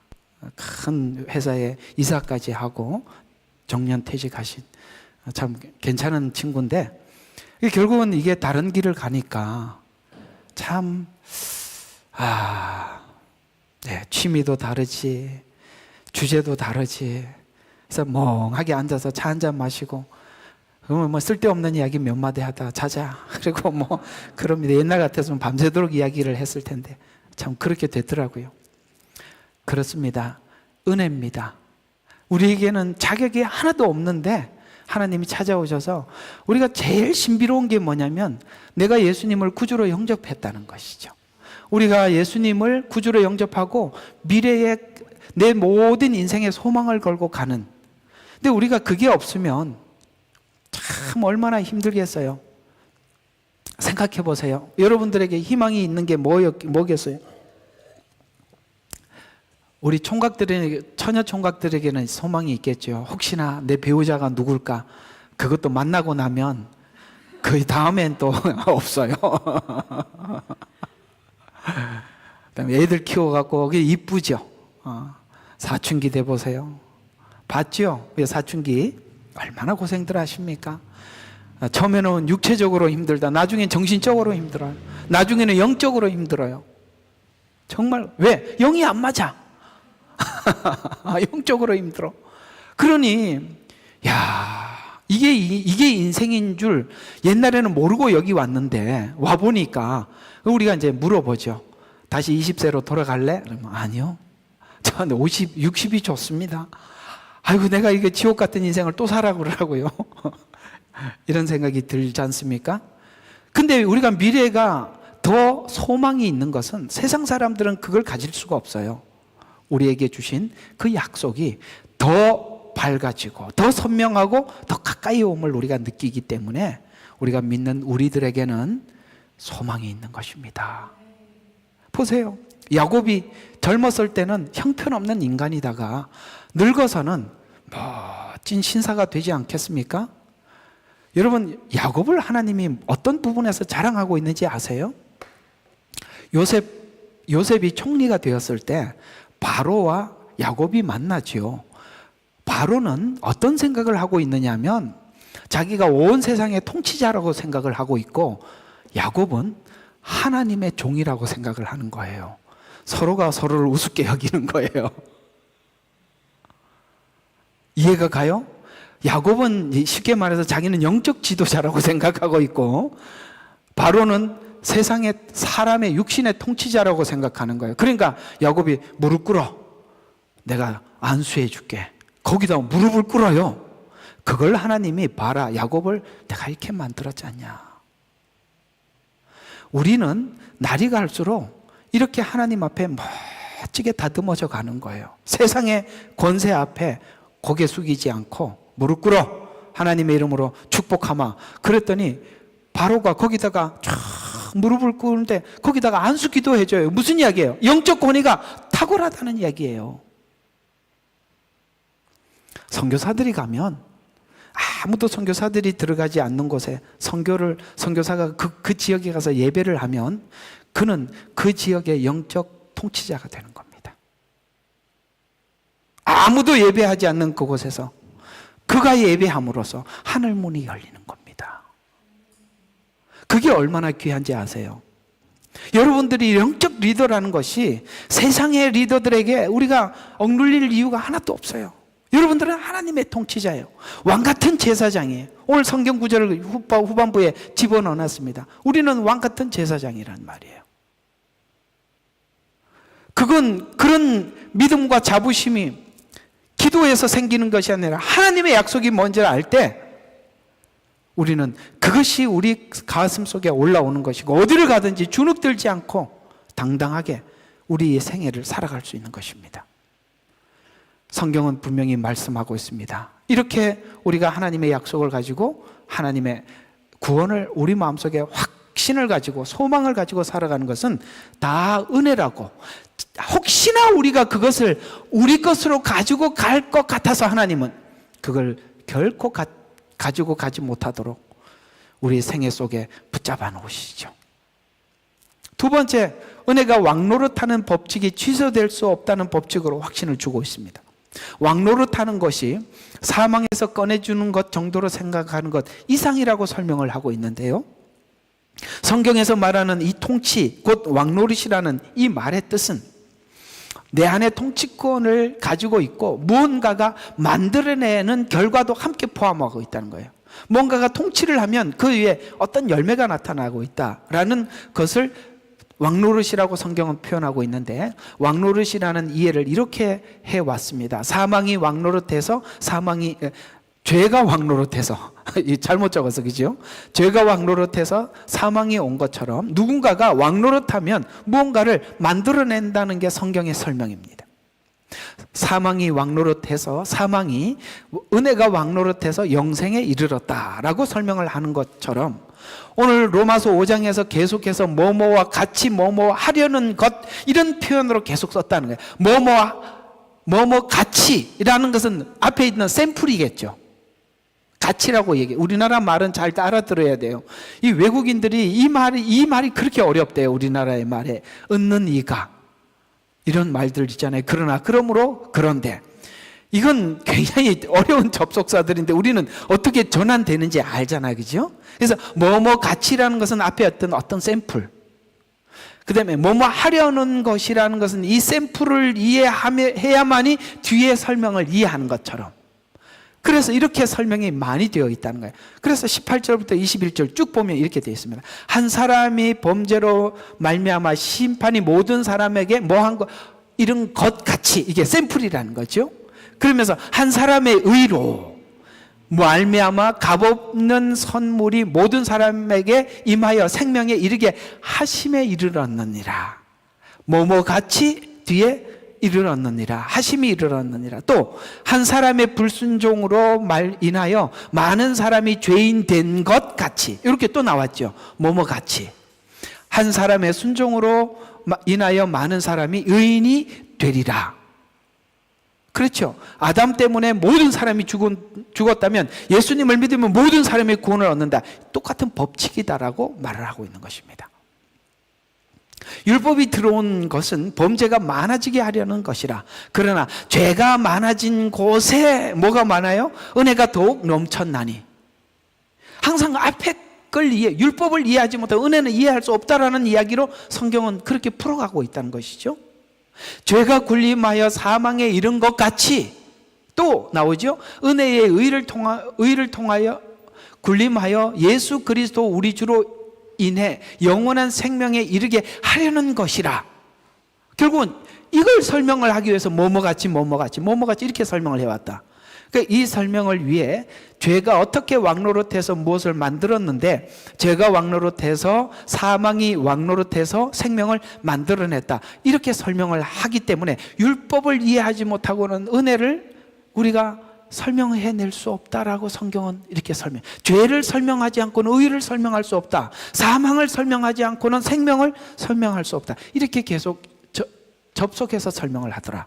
큰 회사에 이사까지 하고 정년 퇴직하신 참 괜찮은 친구인데, 결국은 이게 다른 길을 가니까 참, 네, 취미도 다르지, 주제도 다르지. 그래서 멍하게 앉아서 차 한 잔 마시고, 그러면 뭐 쓸데없는 이야기 몇 마디 하다 자자. 그리고 뭐, 그럽니다. 옛날 같았으면 밤새도록 이야기를 했을 텐데, 참 그렇게 됐더라고요. 그렇습니다. 은혜입니다. 우리에게는 자격이 하나도 없는데, 하나님이 찾아오셔서 우리가 제일 신비로운 게 뭐냐면 내가 예수님을 구주로 영접했다는 것이죠. 우리가 예수님을 구주로 영접하고 미래에 내 모든 인생의 소망을 걸고 가는. 근데 우리가 그게 없으면 참 얼마나 힘들겠어요. 생각해 보세요. 여러분들에게 희망이 있는 게 뭐겠어요? 우리 총각들에게, 처녀 총각들에게는 소망이 있겠죠. 혹시나 내 배우자가 누굴까? 그것도 만나고 나면 그 다음엔 또 없어요. 그다음에 애들 키워갖고 그게 이쁘죠. 사춘기 돼 보세요. 봤죠? 사춘기 얼마나 고생들 하십니까? 처음에는 육체적으로 힘들다. 나중엔 정신적으로 힘들어요. 나중에는 영적으로 힘들어요. 정말 왜? 영이 안 맞아. 영적으로 힘들어. 그러니 이게 인생인 줄 옛날에는 모르고 여기 왔는데 와 보니까 우리가 이제 물어보죠. 다시 20세로 돌아갈래? 그러면 아니요. 저는 50, 60이 좋습니다. 아이고 내가 이게 지옥 같은 인생을 또 살아 그러라고요. 이런 생각이 들지 않습니까? 근데 우리가 미래가 더 소망이 있는 것은 세상 사람들은 그걸 가질 수가 없어요. 우리에게 주신 그 약속이 더 밝아지고 더 선명하고 더 가까이 옴을 우리가 느끼기 때문에 우리가 믿는 우리들에게는 소망이 있는 것입니다. 보세요. 야곱이 젊었을 때는 형편없는 인간이다가 늙어서는 멋진 신사가 되지 않겠습니까? 여러분, 야곱을 하나님이 어떤 부분에서 자랑하고 있는지 아세요? 요셉이 총리가 되었을 때 바로와 야곱이 만나죠. 바로는 어떤 생각을 하고 있느냐면 자기가 온 세상의 통치자라고 생각을 하고 있고, 야곱은 하나님의 종이라고 생각을 하는 거예요. 서로가 서로를 우습게 여기는 거예요. 이해가 가요? 야곱은 쉽게 말해서 자기는 영적 지도자라고 생각하고 있고, 바로는 세상의 사람의 육신의 통치자라고 생각하는 거예요. 그러니까 야곱이 무릎 꿇어. 내가 안수해 줄게. 거기다 무릎을 꿇어요. 그걸 하나님이 봐라. 야곱을 내가 이렇게 만들었지 않냐. 우리는 날이 갈수록 이렇게 하나님 앞에 멋지게 다듬어져 가는 거예요. 세상의 권세 앞에 고개 숙이지 않고 무릎 꿇어. 하나님의 이름으로 축복하마. 그랬더니 바로가 거기다가 쫙 무릎을 꿇는데 거기다가 안수 기도해줘요. 무슨 이야기예요? 영적 권위가 탁월하다는 이야기예요. 선교사들이 가면 아무도 선교사들이 들어가지 않는 곳에 선교사가 그 지역에 가서 예배를 하면 그는 그 지역의 영적 통치자가 되는 겁니다. 아무도 예배하지 않는 그곳에서 그가 예배함으로써 하늘 문이 열리는 겁니다. 그게 얼마나 귀한지 아세요? 여러분들이 영적 리더라는 것이 세상의 리더들에게 우리가 억눌릴 이유가 하나도 없어요. 여러분들은 하나님의 통치자예요. 왕같은 제사장이에요. 오늘 성경 구절을 후반부에 집어넣어놨습니다. 우리는 왕같은 제사장이란 말이에요. 그건 그런 믿음과 자부심이 기도에서 생기는 것이 아니라 하나님의 약속이 뭔지를 알 때 우리는 그것이 우리 가슴 속에 올라오는 것이고 어디를 가든지 주눅들지 않고 당당하게 우리의 생애를 살아갈 수 있는 것입니다. 성경은 분명히 말씀하고 있습니다. 이렇게 우리가 하나님의 약속을 가지고 하나님의 구원을 우리 마음속에 확신을 가지고 소망을 가지고 살아가는 것은 다 은혜라고, 혹시나 우리가 그것을 우리 것으로 가지고 갈 것 같아서 하나님은 그걸 결코 가지고 가지 못하도록 우리 생애 속에 붙잡아 놓으시죠. 두 번째, 은혜가 왕노릇하는 법칙이 취소될 수 없다는 법칙으로 확신을 주고 있습니다. 왕노릇하는 것이 사망에서 꺼내주는 것 정도로 생각하는 것 이상이라고 설명을 하고 있는데요, 성경에서 말하는 이 통치, 곧 왕노릇이라는 이 말의 뜻은 내 안에 통치권을 가지고 있고 무언가가 만들어내는 결과도 함께 포함하고 있다는 거예요. 뭔가가 통치를 하면 그 위에 어떤 열매가 나타나고 있다라는 것을 왕노릇이라고 성경은 표현하고 있는데, 왕노릇이라는 이해를 이렇게 해왔습니다. 사망이 왕노릇해서 죄가 왕노릇해서 잘못 적어서 그죠? 죄가 왕노릇해서 사망이 온 것처럼 누군가가 왕노릇하면 무언가를 만들어낸다는 게 성경의 설명입니다. 사망이 왕노릇해서 은혜가 왕노릇해서 영생에 이르렀다라고 설명을 하는 것처럼 오늘 로마서 5장에서 계속해서 뭐뭐와 같이 뭐뭐 하려는 것, 이런 표현으로 계속 썼다는 거예요. 뭐뭐 같이라는 것은 앞에 있는 샘플이겠죠. 가치라고 얘기해요. 우리나라 말은 잘 알아들어야 돼요. 이 외국인들이 이 말이 그렇게 어렵대요. 우리나라의 말에 얻는 이가, 이런 말들 있잖아요. 그러므로 그런데 이건 굉장히 어려운 접속사들인데 우리는 어떻게 전환되는지 알잖아요, 그죠? 그래서 뭐뭐 가치라는 것은 앞에 어떤 샘플, 그 다음에 뭐뭐 하려는 것이라는 것은 이 샘플을 이해해야만이 뒤에 설명을 이해하는 것처럼, 그래서 이렇게 설명이 많이 되어 있다는 거예요. 그래서 18절부터 21절 쭉 보면 이렇게 되어 있습니다. 한 사람이 범죄로 말미암아 심판이 모든 사람에게 뭐한 것, 이런 것 같이, 이게 샘플이라는 거죠. 그러면서 한 사람의 의로 말미암아 값없는 선물이 모든 사람에게 임하여 생명에 이르게 하심에 이르렀느니라. 뭐뭐 같이 뒤에 이르렀느니라, 하심이 이르렀느니라. 또 한 사람의 불순종으로 인하여 많은 사람이 죄인 된 것 같이, 이렇게 또 나왔죠. 뭐뭐 같이 한 사람의 순종으로 인하여 많은 사람이 의인이 되리라. 그렇죠. 아담 때문에 모든 사람이 죽었다면 예수님을 믿으면 모든 사람이 구원을 얻는다. 똑같은 법칙이다라고 말을 하고 있는 것입니다. 율법이 들어온 것은 범죄가 많아지게 하려는 것이라. 그러나 죄가 많아진 곳에 뭐가 많아요? 은혜가 더욱 넘쳤나니. 항상 앞에 걸 율법을 이해하지 못하고 은혜는 이해할 수 없다라는 이야기로 성경은 그렇게 풀어가고 있다는 것이죠. 죄가 군림하여 사망에 이른 것 같이 또 나오죠. 은혜의 의를 통하여 군림하여 예수 그리스도 우리 주로 인해 영원한 생명에 이르게 하려는 것이라. 결국은 이걸 설명을 하기 위해서 뭐뭐같이 이렇게 설명을 해왔다. 그러니까 이 설명을 위해 죄가 어떻게 왕노릇해서 무엇을 만들었는데, 죄가 왕노릇해서 사망이 왕노릇해서 생명을 만들어냈다, 이렇게 설명을 하기 때문에 율법을 이해하지 못하고는 은혜를 우리가 설명해낼 수 없다라고 성경은 이렇게 죄를 설명하지 않고는 의를 설명할 수 없다, 사망을 설명하지 않고는 생명을 설명할 수 없다, 이렇게 계속 접속해서 설명을 하더라.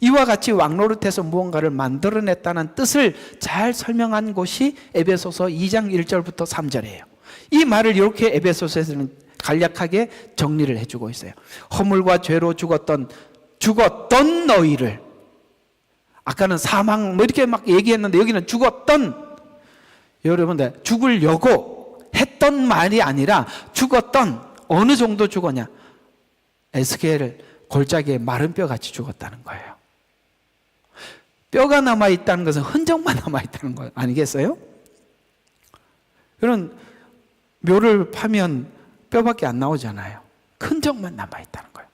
이와 같이 왕노릇해서 무언가를 만들어냈다는 뜻을 잘 설명한 곳이 에베소서 2장 1절부터 3절이에요. 이 말을 이렇게 에베소서에서는 간략하게 정리를 해주고 있어요. 허물과 죄로 죽었던 너희를, 아까는 사망 이렇게 막 얘기했는데 여기는 죽었던, 여러분들 죽으려고 했던 말이 아니라 죽었던, 어느 정도 죽었냐? 에스겔 골짜기에 마른 뼈같이 죽었다는 거예요. 뼈가 남아있다는 것은 흔적만 남아있다는 거 아니겠어요? 그런 묘를 파면 뼈밖에 안 나오잖아요. 흔적만 남아있다는 거예요.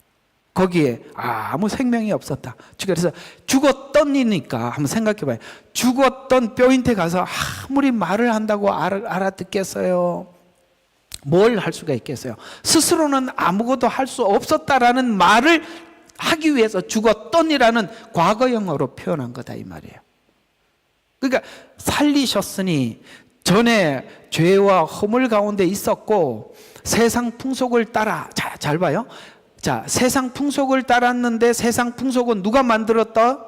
거기에 아무 생명이 없었다. 그래서 죽었던이니까 한번 생각해봐요. 죽었던 뼈인데 가서 아무리 말을 한다고 알아듣겠어요? 뭘 할 수가 있겠어요? 스스로는 아무것도 할 수 없었다라는 말을 하기 위해서 죽었던이라는 과거형어로 표현한 거다 이 말이에요. 그러니까 살리셨으니 전에 죄와 허물 가운데 있었고 세상 풍속을 따라, 잘 봐요. 자, 세상 풍속을 따랐는데 세상 풍속은 누가 만들었다?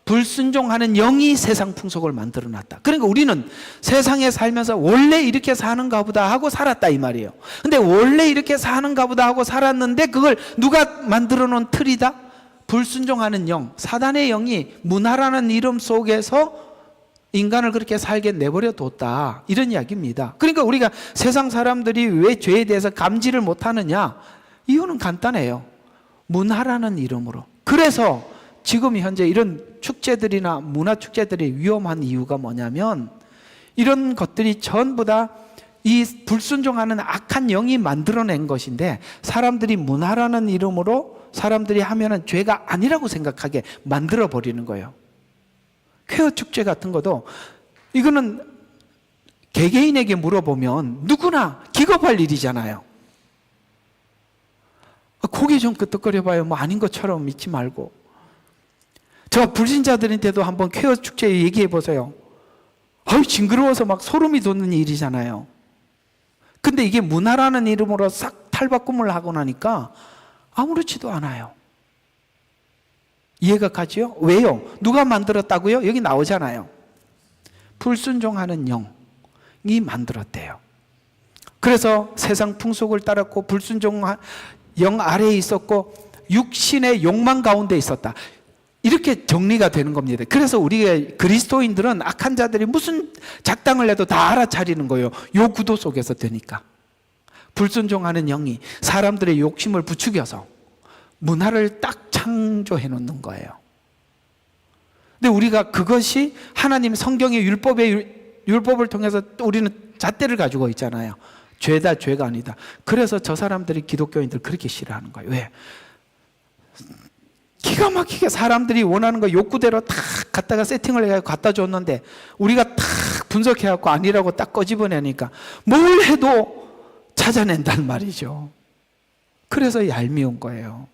불순종하는 영이 세상 풍속을 만들어놨다. 그러니까 우리는 세상에 살면서 원래 이렇게 사는가 보다 하고 살았다 이 말이에요. 근데 원래 이렇게 사는가 보다 하고 살았는데 그걸 누가 만들어 놓은 틀이다? 불순종하는 영, 사단의 영이 문화라는 이름 속에서 인간을 그렇게 살게 내버려 뒀다, 이런 이야기입니다. 그러니까 우리가 세상 사람들이 왜 죄에 대해서 감지를 못하느냐? 이유는 간단해요. 문화라는 이름으로. 그래서 지금 현재 이런 축제들이나 문화축제들이 위험한 이유가 뭐냐면 이런 것들이 전부 다 이 불순종하는 악한 영이 만들어낸 것인데 사람들이 문화라는 이름으로 사람들이 하면은 죄가 아니라고 생각하게 만들어버리는 거예요. 쾌어 축제 같은 것도 이거는 개개인에게 물어보면 누구나 기겁할 일이잖아요. 고개 좀 끄덕거려봐요. 뭐 아닌 것처럼 믿지 말고. 저 불신자들한테도 한번 쾌어 축제 얘기해 보세요. 아유, 징그러워서 막 소름이 돋는 일이잖아요. 근데 이게 문화라는 이름으로 싹 탈바꿈을 하고 나니까 아무렇지도 않아요. 이해가 가지요? 왜요? 누가 만들었다고요? 여기 나오잖아요. 불순종하는 영이 만들었대요. 그래서 세상 풍속을 따랐고 불순종한 영 아래에 있었고 육신의 욕망 가운데 있었다. 이렇게 정리가 되는 겁니다. 그래서 우리 그리스도인들은 악한 자들이 무슨 작당을 해도 다 알아차리는 거예요. 요 구도 속에서 되니까. 불순종하는 영이 사람들의 욕심을 부추겨서 문화를 딱 창조해 놓는 거예요. 근데 우리가 그것이 하나님 성경의 율법을 통해서 우리는 잣대를 가지고 있잖아요. 죄다 죄가 아니다. 그래서 저 사람들이 기독교인들 그렇게 싫어하는 거예요. 왜? 기가 막히게 사람들이 원하는 거 욕구대로 탁 갖다가 세팅을 해서 갖다 줬는데 우리가 탁 분석해갖고 아니라고 딱 꺼집어내니까 뭘 해도 찾아낸단 말이죠. 그래서 얄미운 거예요.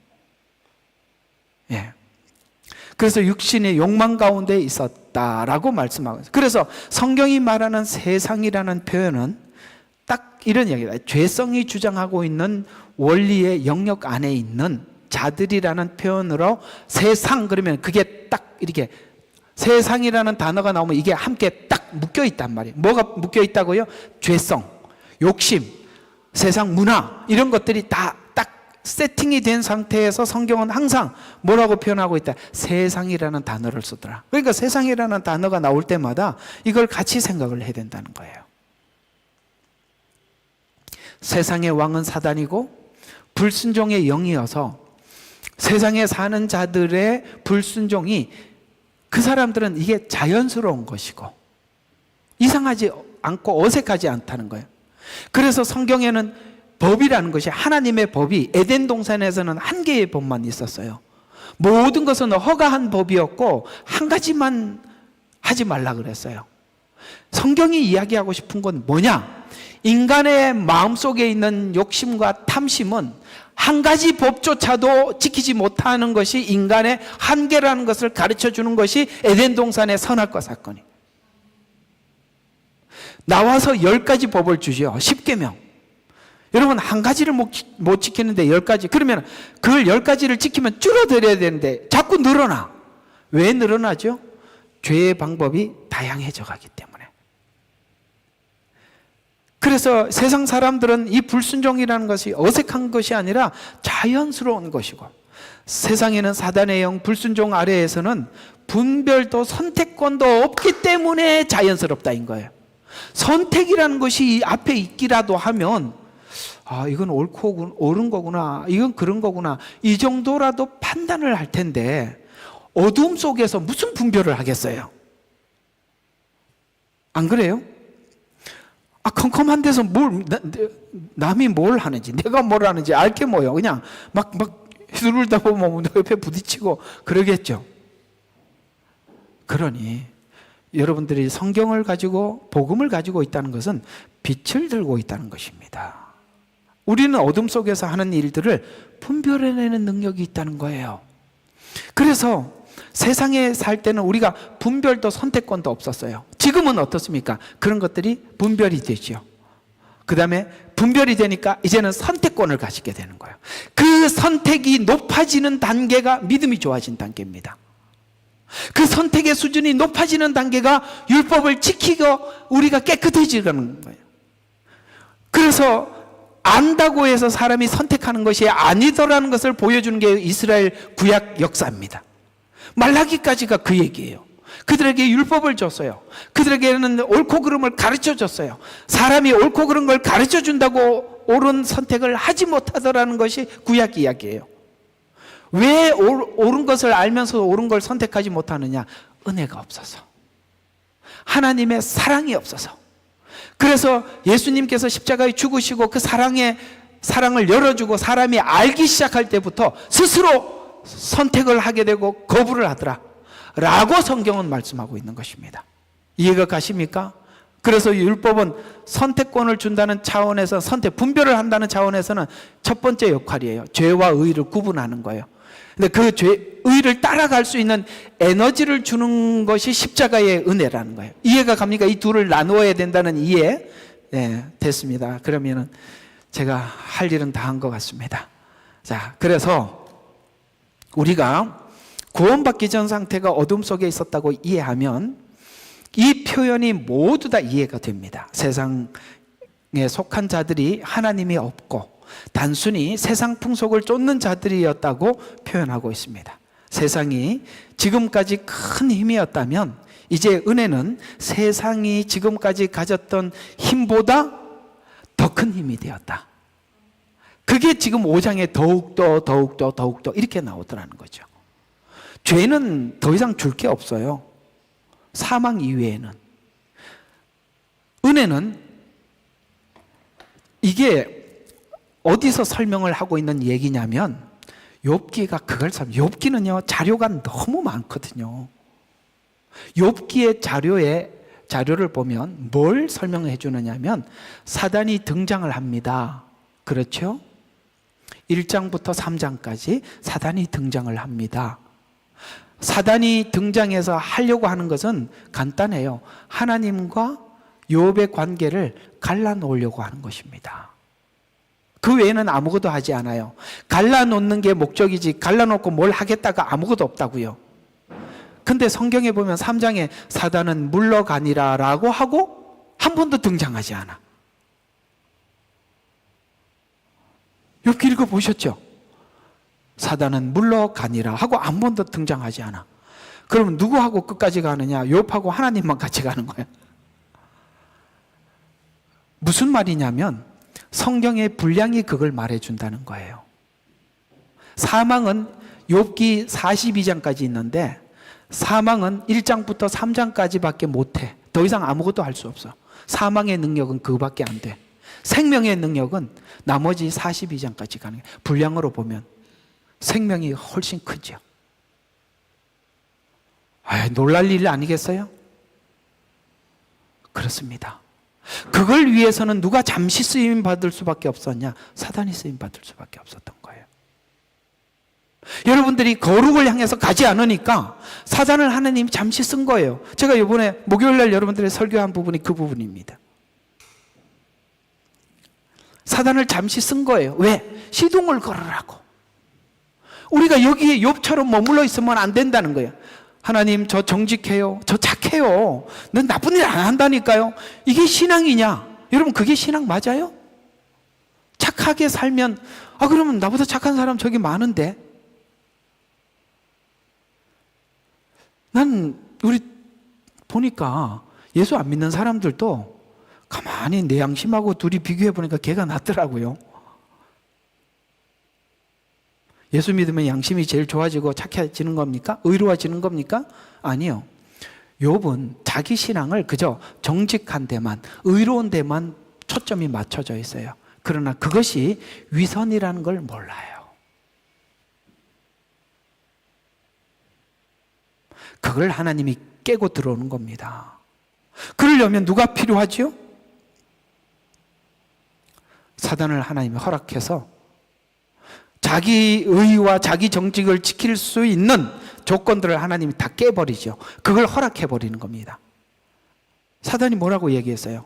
예. 그래서 육신의 욕망 가운데 있었다라고 말씀하고 있어요. 그래서 성경이 말하는 세상이라는 표현은 딱 이런 이야기다. 죄성이 주장하고 있는 원리의 영역 안에 있는 자들이라는 표현으로 세상 그러면 그게 딱 이렇게 세상이라는 단어가 나오면 이게 함께 딱 묶여 있단 말이에요. 뭐가 묶여 있다고요? 죄성, 욕심, 세상 문화 이런 것들이 다 딱 세팅이 된 상태에서 성경은 항상 뭐라고 표현하고 있다? 세상이라는 단어를 쓰더라. 그러니까 세상이라는 단어가 나올 때마다 이걸 같이 생각을 해야 된다는 거예요. 세상의 왕은 사단이고 불순종의 영이어서 세상에 사는 자들의 불순종이 그 사람들은 이게 자연스러운 것이고 이상하지 않고 어색하지 않다는 거예요. 그래서 성경에는 법이라는 것이 하나님의 법이 에덴 동산에서는 한 개의 법만 있었어요. 모든 것은 허가한 법이었고 한 가지만 하지 말라 그랬어요. 성경이 이야기하고 싶은 건 뭐냐? 인간의 마음속에 있는 욕심과 탐심은 한 가지 법조차도 지키지 못하는 것이 인간의 한계라는 것을 가르쳐 주는 것이 에덴 동산의 선악과 사건이에요. 나와서 10가지 법을 주죠. 10계명. 여러분 한 가지를 못 지키는데 10가지. 그러면 그걸 10가지를 지키면 줄어들어야 되는데 자꾸 늘어나. 왜 늘어나죠? 죄의 방법이 다양해져 가기 때문에. 그래서 세상 사람들은 이 불순종이라는 것이 어색한 것이 아니라 자연스러운 것이고 세상에는 사단의 영 불순종 아래에서는 분별도 선택권도 없기 때문에 자연스럽다인 거예요. 선택이라는 것이 앞에 있기라도 하면 이건 옳고 옳은 거구나, 이건 그런 거구나, 이 정도라도 판단을 할 텐데 어둠 속에서 무슨 분별을 하겠어요? 안 그래요? 컴컴한 데서 남이 뭘 하는지, 내가 뭘 하는지 알게 뭐요. 그냥 막 휘두르다 보면 옆에 부딪히고 그러겠죠. 그러니 여러분들이 성경을 가지고, 복음을 가지고 있다는 것은 빛을 들고 있다는 것입니다. 우리는 어둠 속에서 하는 일들을 분별해내는 능력이 있다는 거예요. 그래서 세상에 살 때는 우리가 분별도 선택권도 없었어요. 지금은 어떻습니까? 그런 것들이 분별이 되죠. 그 다음에 분별이 되니까 이제는 선택권을 가지게 되는 거예요. 그 선택이 높아지는 단계가 믿음이 좋아진 단계입니다. 그 선택의 수준이 높아지는 단계가 율법을 지키고 우리가 깨끗해지는 거예요. 그래서 안다고 해서 사람이 선택하는 것이 아니더라는 것을 보여주는 게 이스라엘 구약 역사입니다. 말라기까지가 그 얘기예요. 그들에게 율법을 줬어요. 그들에게는 옳고 그름을 가르쳐 줬어요. 사람이 옳고 그른 걸 가르쳐 준다고 옳은 선택을 하지 못하더라는 것이 구약 이야기예요. 왜 옳은 것을 알면서 옳은 걸 선택하지 못하느냐? 은혜가 없어서, 하나님의 사랑이 없어서. 그래서 예수님께서 십자가에 죽으시고 그 사랑을 열어주고 사람이 알기 시작할 때부터 스스로 선택을 하게 되고 거부를 하더라 라고 성경은 말씀하고 있는 것입니다. 이해가 가십니까? 그래서 율법은 선택권을 준다는 차원에서, 분별을 한다는 차원에서는 첫 번째 역할이에요. 죄와 의를 구분하는 거예요. 근데 그 의를 따라갈 수 있는 에너지를 주는 것이 십자가의 은혜라는 거예요. 이해가 갑니까? 이 둘을 나누어야 된다는 이해. 네, 됐습니다. 그러면은 제가 할 일은 다 한 것 같습니다. 자, 그래서 우리가 구원받기 전 상태가 어둠 속에 있었다고 이해하면 이 표현이 모두 다 이해가 됩니다. 세상에 속한 자들이 하나님이 없고 단순히 세상 풍속을 쫓는 자들이었다고 표현하고 있습니다. 세상이 지금까지 큰 힘이었다면 이제 은혜는 세상이 지금까지 가졌던 힘보다 더 큰 힘이 되었다. 그게 지금 5장에 더욱더 이렇게 나오더라는 거죠. 죄는 더 이상 줄 게 없어요. 사망 이외에는. 은혜는 이게 어디서 설명을 하고 있는 얘기냐면 욥기가 그걸 욥기는요 자료가 너무 많거든요. 욥기의 자료를 보면 뭘 설명해 주느냐면 사단이 등장을 합니다. 그렇죠? 1장부터 3장까지 사단이 등장을 합니다. 사단이 등장해서 하려고 하는 것은 간단해요. 하나님과 욥의 관계를 갈라놓으려고 하는 것입니다. 그 외에는 아무것도 하지 않아요. 갈라놓는 게 목적이지 갈라놓고 뭘 하겠다가 아무것도 없다고요. 근데 성경에 보면 3장에 사단은 물러가니라 라고 하고 한 번도 등장하지 않아. 욥기 읽어보셨죠? 사단은 물러가니라 하고 한 번도 등장하지 않아. 그러면 누구하고 끝까지 가느냐? 욥하고 하나님만 같이 가는 거예요. 무슨 말이냐면 성경의 분량이 그걸 말해준다는 거예요. 사망은 욥기 42장까지 있는데 사망은 1장부터 3장까지밖에 못해. 더 이상 아무것도 할 수 없어. 사망의 능력은 그거밖에 안 돼. 생명의 능력은 나머지 42장까지 가는 거예요. 분량으로 보면 생명이 훨씬 크죠. 놀랄 일 아니겠어요? 그렇습니다. 그걸 위해서는 누가 잠시 쓰임 받을 수밖에 없었냐? 사단이 쓰임 받을 수밖에 없었던 거예요. 여러분들이 거룩을 향해서 가지 않으니까 사단을 하나님이 잠시 쓴 거예요. 제가 이번에 목요일날 여러분들의 설교한 부분이 그 부분입니다. 사단을 잠시 쓴 거예요. 왜? 시동을 걸으라고. 우리가 여기에 욥처럼 머물러 있으면 안 된다는 거예요. 하나님, 저 정직해요. 저 착해요. 난 나쁜 일 안 한다니까요. 이게 신앙이냐? 여러분, 그게 신앙 맞아요? 착하게 살면, 그러면 나보다 착한 사람 저기 많은데? 우리 보니까 예수 안 믿는 사람들도 가만히 내 양심하고 둘이 비교해 보니까 걔가 낫더라고요. 예수 믿으면 양심이 제일 좋아지고 착해지는 겁니까? 의로워지는 겁니까? 아니요. 욥은 자기 신앙을 그저 정직한 데만, 의로운 데만 초점이 맞춰져 있어요. 그러나 그것이 위선이라는 걸 몰라요. 그걸 하나님이 깨고 들어오는 겁니다. 그러려면 누가 필요하지요? 사단을 하나님이 허락해서 자기 의와 자기 정직을 지킬 수 있는 조건들을 하나님이 다 깨버리죠. 그걸 허락해버리는 겁니다. 사단이 뭐라고 얘기했어요?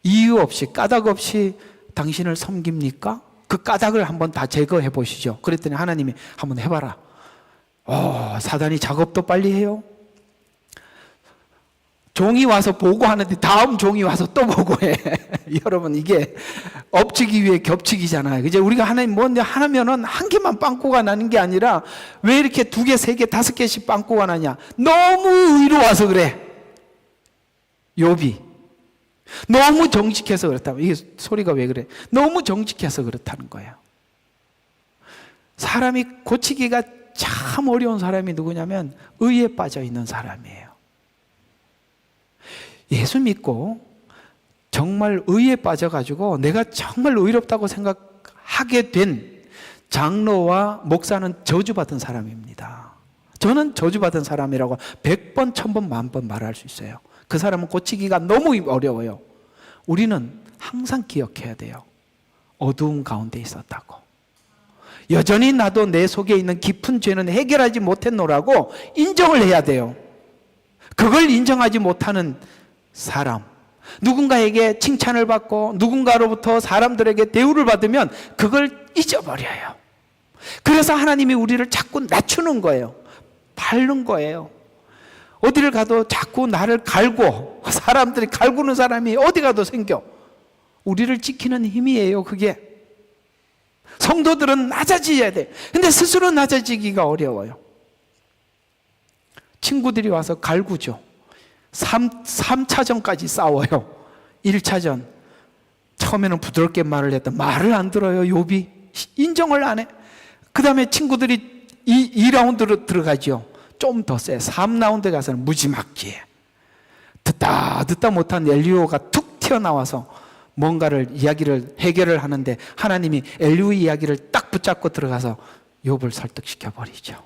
이유 없이, 까닭 없이 당신을 섬깁니까? 그 까닭을 한번 다 제거해 보시죠. 그랬더니 하나님이 한번 해봐라. 사단이 작업도 빨리 해요. 종이 와서 보고하는데 다음 종이 와서 또 보고해. 여러분, 이게 엎치기 위해 겹치기잖아요. 이제 우리가 하나님 뭔데 하면은 한 개만 빵꾸가 나는 게 아니라 왜 이렇게 2개, 3개, 5개씩 빵꾸가 나냐? 너무 의로워서 그래. 욥이 너무 정직해서 그렇다고. 이게 소리가 왜 그래? 너무 정직해서 그렇다는 거예요. 사람이 고치기가 참 어려운 사람이 누구냐면 의에 빠져 있는 사람이에요. 예수 믿고 정말 의에 빠져가지고 내가 정말 의롭다고 생각하게 된 장로와 목사는 저주받은 사람입니다. 저는 저주받은 사람이라고 100번, 1000번, 10,000번 말할 수 있어요. 그 사람은 고치기가 너무 어려워요. 우리는 항상 기억해야 돼요. 어두운 가운데 있었다고. 여전히 나도 내 속에 있는 깊은 죄는 해결하지 못했노라고 인정을 해야 돼요. 그걸 인정하지 못하는 사람, 누군가에게 칭찬을 받고 누군가로부터 사람들에게 대우를 받으면 그걸 잊어버려요. 그래서 하나님이 우리를 자꾸 낮추는 거예요. 밟는 거예요. 어디를 가도 자꾸 나를 갈고, 사람들이 갈구는 사람이 어디 가도 생겨. 우리를 지키는 힘이에요, 그게. 성도들은 낮아져야 돼. 근데 스스로 낮아지기가 어려워요. 친구들이 와서 갈구죠. 3차전까지 싸워요. 1차전. 처음에는 부드럽게 말을 했던 말을 안 들어요. 욥이 인정을 안 해. 그 다음에 친구들이 2라운드로 들어가죠. 좀 더 세. 3라운드 가서는 무지막지해. 듣다 못한 엘리오가 툭 튀어나와서 뭔가를 이야기를 해결을 하는데 하나님이 엘리오의 이야기를 딱 붙잡고 들어가서 욥을 설득시켜 버리죠.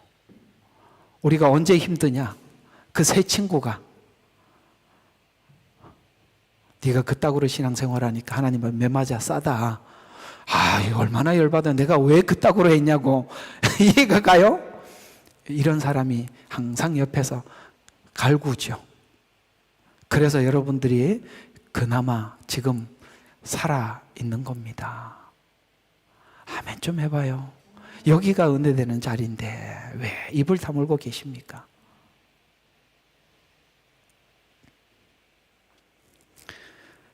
우리가 언제 힘드냐? 그 세 친구가 네가 그따구로 신앙생활하니까 하나님은 매맞아 싸다. 이거 얼마나 열받아. 내가 왜 그따구로 했냐고. 이해가 가요? 이런 사람이 항상 옆에서 갈구죠. 그래서 여러분들이 그나마 지금 살아있는 겁니다. 아멘 좀 해봐요. 여기가 은혜되는 자리인데 왜 입을 다물고 계십니까?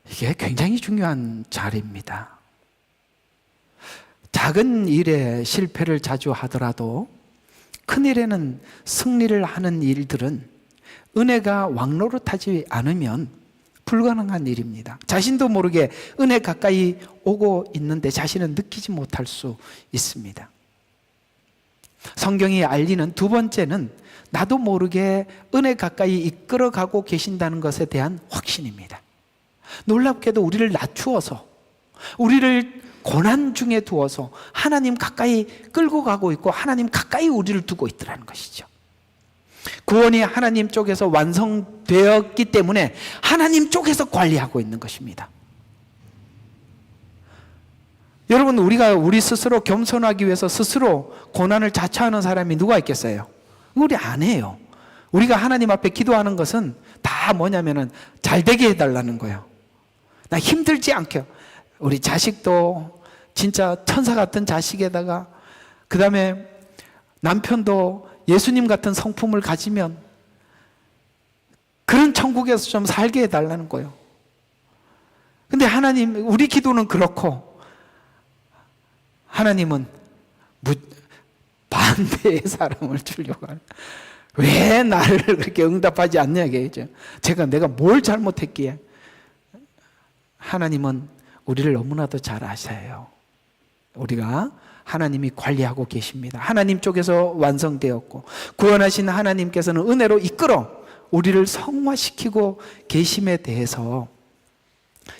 이게 굉장히 중요한 자리입니다. 작은 일에 실패를 자주 하더라도 큰 일에는 승리를 하는 일들은 은혜가 왕노릇하지 않으면 불가능한 일입니다. 자신도 모르게 은혜 가까이 오고 있는데 자신은 느끼지 못할 수 있습니다. 성경이 알리는 두 번째는 나도 모르게 은혜 가까이 이끌어가고 계신다는 것에 대한 확신입니다. 놀랍게도 우리를 낮추어서, 우리를 고난 중에 두어서 하나님 가까이 끌고 가고 있고 하나님 가까이 우리를 두고 있더라는 것이죠. 구원이 하나님 쪽에서 완성되었기 때문에 하나님 쪽에서 관리하고 있는 것입니다. 여러분, 우리가 우리 스스로 겸손하기 위해서 스스로 고난을 자처하는 사람이 누가 있겠어요? 우리 안 해요. 우리가 하나님 앞에 기도하는 것은 다 뭐냐면은 잘 되게 해달라는 거예요. 나 힘들지 않게. 우리 자식도 진짜 천사 같은 자식에다가 그 다음에 남편도 예수님 같은 성품을 가지면 그런 천국에서 좀 살게 해달라는 거예요. 근데 하나님, 우리 기도는 그렇고 하나님은 반대의 사람을 주려고 하는. 왜 나를 그렇게 응답하지 않냐 이게죠. 내가 뭘 잘못했기에. 하나님은 우리를 너무나도 잘 아셔요. 우리가 하나님이 관리하고 계십니다. 하나님 쪽에서 완성되었고 구원하신 하나님께서는 은혜로 이끌어 우리를 성화시키고 계심에 대해서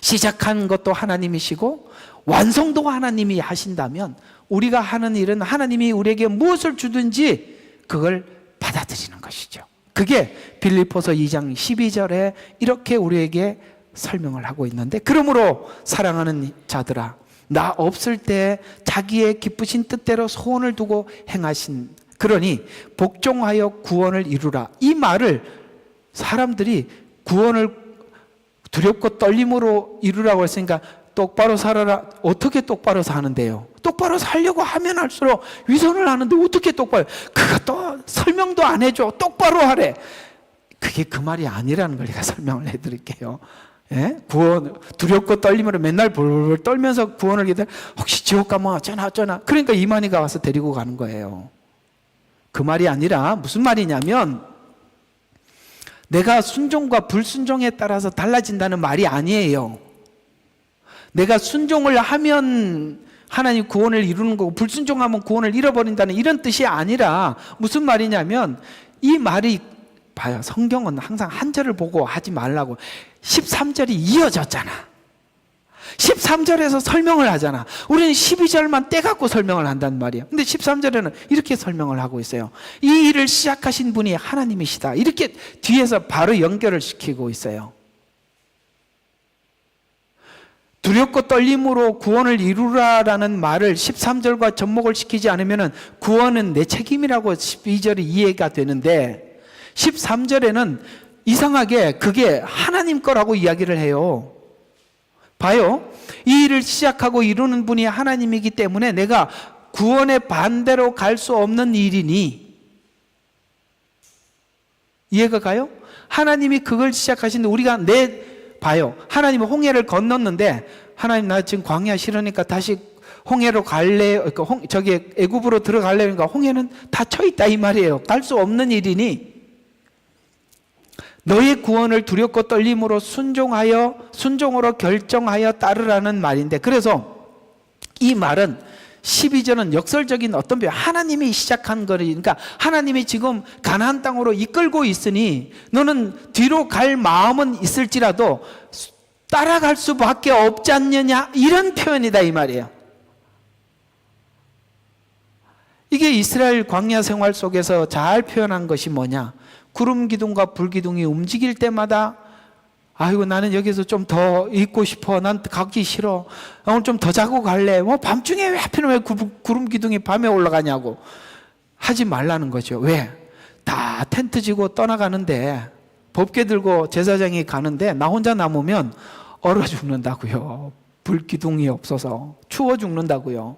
시작한 것도 하나님이시고 완성도 하나님이 하신다면 우리가 하는 일은 하나님이 우리에게 무엇을 주든지 그걸 받아들이는 것이죠. 그게 빌립보서 2장 12절에 이렇게 우리에게 설명을 하고 있는데, 그러므로 사랑하는 자들아, 나 없을 때 자기의 기쁘신 뜻대로 소원을 두고 행하신, 그러니 복종하여 구원을 이루라. 이 말을 사람들이 구원을 두렵고 떨림으로 이루라고 했으니까 똑바로 살아라. 어떻게 똑바로 사는데요? 똑바로 살려고 하면 할수록 위선을 하는데 어떻게 똑바로, 그것도 설명도 안 해줘. 똑바로 하래. 그게 그 말이 아니라는 걸 제가 설명을 해드릴게요. 예? 구원, 두렵고 떨림으로 맨날 벌벌 떨면서 구원을 기다려. 혹시 지옥 가면 어쩌나. 그러니까 이만희가 와서 데리고 가는 거예요. 그 말이 아니라 무슨 말이냐면, 내가 순종과 불순종에 따라서 달라진다는 말이 아니에요. 내가 순종을 하면 하나님 구원을 이루는 거고 불순종하면 구원을 잃어버린다는 이런 뜻이 아니라, 무슨 말이냐면, 이 말이 봐요. 성경은 항상 한 절을 보고 하지 말라고 13절이 이어졌잖아. 13절에서 설명을 하잖아. 우리는 12절만 떼갖고 설명을 한단 말이야. 근데 13절에는 이렇게 설명을 하고 있어요. 이 일을 시작하신 분이 하나님이시다. 이렇게 뒤에서 바로 연결을 시키고 있어요. 두렵고 떨림으로 구원을 이루라라는 말을 13절과 접목을 시키지 않으면 구원은 내 책임이라고 12절이 이해가 되는데, 13절에는 이상하게 그게 하나님 거라고 이야기를 해요. 봐요. 이 일을 시작하고 이루는 분이 하나님이기 때문에 내가 구원의 반대로 갈 수 없는 일이니, 이해가 가요? 하나님이 그걸 시작하시는데 우리가 봐요. 하나님은 홍해를 건넜는데, 하나님 나 지금 광야 싫으니까 다시 홍해로 갈래, 저기 애굽으로 들어갈래. 그러니까 홍해는 닫혀 있다 이 말이에요. 갈 수 없는 일이니 너의 구원을 두렵고 떨림으로 순종으로 결정하여 따르라는 말인데, 그래서 이 말은 12절은 역설적인 어떤 표현, 하나님이 시작한 거니까 하나님이 지금 가나안 땅으로 이끌고 있으니 너는 뒤로 갈 마음은 있을지라도 따라갈 수밖에 없지 않느냐, 이런 표현이다 이 말이에요. 이게 이스라엘 광야 생활 속에서 잘 표현한 것이 뭐냐, 구름 기둥과 불 기둥이 움직일 때마다 아이고 나는 여기서 좀 더 있고 싶어, 난 가기 싫어, 오늘 좀 더 자고 갈래, 밤중에 왜 하필이면 왜 구름 기둥이 밤에 올라가냐고 하지 말라는 거죠. 왜? 다 텐트 지고 떠나가는데, 법궤 들고 제사장이 가는데 나 혼자 남으면 얼어 죽는다고요. 불 기둥이 없어서 추워 죽는다고요.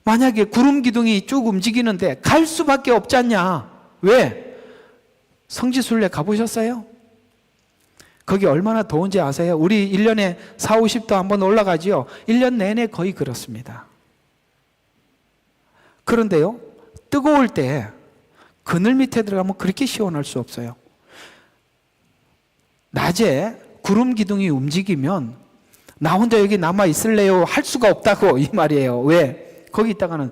만약에 구름 기둥이 쭉 움직이는데 갈 수밖에 없지 않냐. 왜? 성지순례 가보셨어요? 거기 얼마나 더운지 아세요? 우리 1년에 40, 50도 한번 올라가지요. 1년 내내 거의 그렇습니다. 그런데요, 뜨거울 때 그늘 밑에 들어가면 그렇게 시원할 수 없어요. 낮에 구름 기둥이 움직이면 나 혼자 여기 남아 있을래요? 할 수가 없다고 이 말이에요. 왜? 거기 있다가는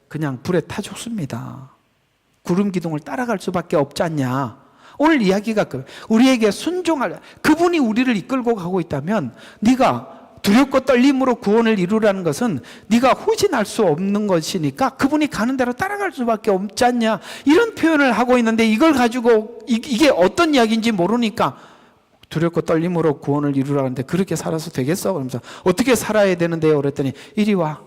그냥 불에 타 죽습니다. 구름 기둥을 따라갈 수밖에 없지 않냐. 오늘 이야기가 우리에게 순종할, 그분이 우리를 이끌고 가고 있다면 네가 두렵고 떨림으로 구원을 이루라는 것은 네가 후진할 수 없는 것이니까 그분이 가는 대로 따라갈 수밖에 없지 않냐, 이런 표현을 하고 있는데, 이걸 가지고 이게 어떤 이야기인지 모르니까 두렵고 떨림으로 구원을 이루라는데 그렇게 살아서 되겠어? 그러면서 어떻게 살아야 되는데요? 그랬더니 이리 와,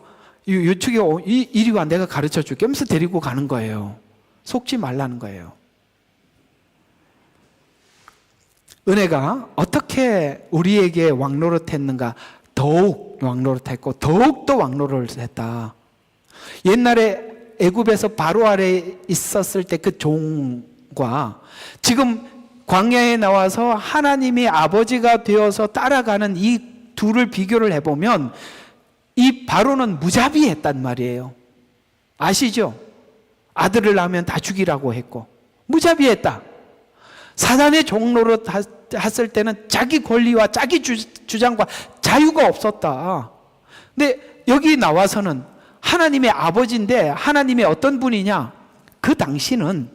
이쪽에 이리 와, 내가 가르쳐 줄게 하면서 데리고 가는 거예요. 속지 말라는 거예요. 은혜가 어떻게 우리에게 왕노릇했는가? 더욱 왕노릇했고 더욱더 왕노릇했다. 옛날에 애굽에서 바로 아래 있었을 때 그 종과 지금 광야에 나와서 하나님이 아버지가 되어서 따라가는 이 둘을 비교를 해보면 이 바로는 무자비했단 말이에요. 아시죠? 아들을 낳으면 다 죽이라고 했고 무자비했다. 사단의 종로로 했을 때는 자기 권리와 자기 주장과 자유가 없었다. 근데 여기 나와서는 하나님의 아버지인데 하나님의 어떤 분이냐? 그 당시는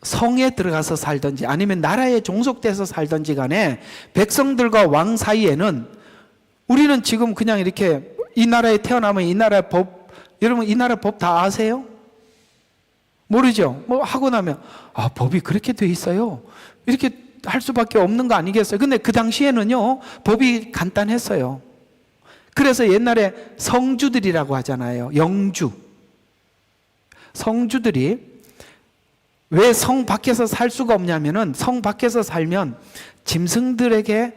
성에 들어가서 살든지 아니면 나라에 종속돼서 살든지 간에 백성들과 왕 사이에는 우리는 지금 그냥 이렇게 이 나라에 태어나면 이 나라의 법, 여러분 이 나라 법 다 아세요? 모르죠? 뭐 하고 나면 법이 그렇게 돼 있어요. 이렇게 할 수밖에 없는 거 아니겠어요? 근데 그 당시에는요 법이 간단했어요. 그래서 옛날에 성주들이라고 하잖아요. 영주. 성주들이 왜 성 밖에서 살 수가 없냐면은 성 밖에서 살면 짐승들에게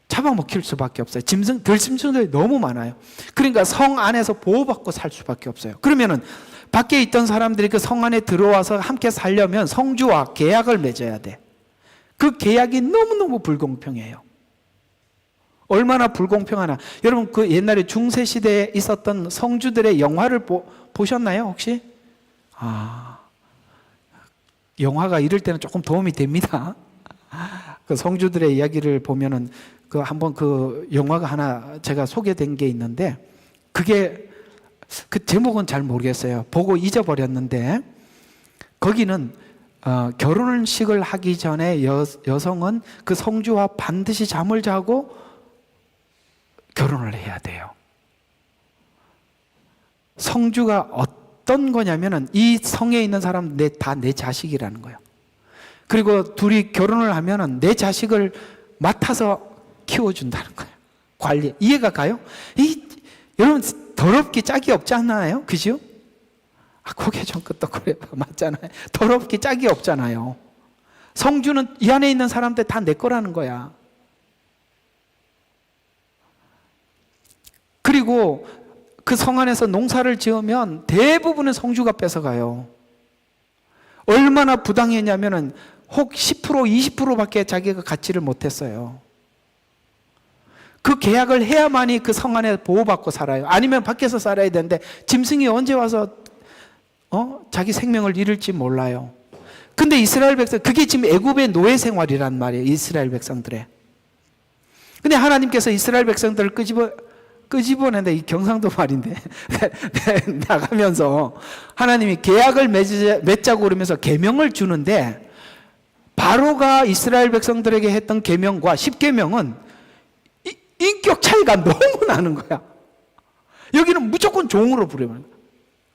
잡아먹힐 수밖에 없어요. 들짐승들이 너무 많아요. 그러니까 성 안에서 보호받고 살 수밖에 없어요. 그러면은 밖에 있던 사람들이 그 성 안에 들어와서 함께 살려면 성주와 계약을 맺어야 돼. 그 계약이 너무너무 불공평해요. 얼마나 불공평하나. 여러분 그 옛날에 중세시대에 있었던 성주들의 영화를 보셨나요 혹시? 영화가 이럴 때는 조금 도움이 됩니다. 그 성주들의 이야기를 보면은 그 한번 그 영화가 하나 제가 소개된 게 있는데 그게 그 제목은 잘 모르겠어요. 보고 잊어버렸는데 거기는 결혼식을 하기 전에 여성은 그 성주와 반드시 잠을 자고 결혼을 해야 돼요. 성주가 어떤 거냐면은 이 성에 있는 사람 다 내 자식이라는 거예요. 그리고 둘이 결혼을 하면은 내 자식을 맡아서 키워준다는 거예요. 관리. 이해가 가요? 여러분 더럽게 짝이 없지 않나요? 그죠? 고개 좀 끄덕거려봐. 맞잖아요. 더럽게 짝이 없잖아요. 성주는 이 안에 있는 사람들 다 내 거라는 거야. 그리고 그 성 안에서 농사를 지으면 대부분은 성주가 뺏어가요. 얼마나 부당했냐면은 혹 10% 20%밖에 자기가 갖지를 못했어요. 그 계약을 해야만이 그 성 안에 보호받고 살아요. 아니면 밖에서 살아야 되는데 짐승이 언제 와서 자기 생명을 잃을지 몰라요. 근데 이스라엘 백성, 그게 지금 애굽의 노예 생활이란 말이에요. 이스라엘 백성들의. 근데 하나님께서 이스라엘 백성들을 끄집어낸다. 이 경상도 말인데 나가면서 하나님이 계약을 맺자고 그러면서 계명을 주는데 바로가 이스라엘 백성들에게 했던 계명과 10계명은 인격 차이가 너무 나는 거야. 여기는 무조건 종으로 부르는 거야.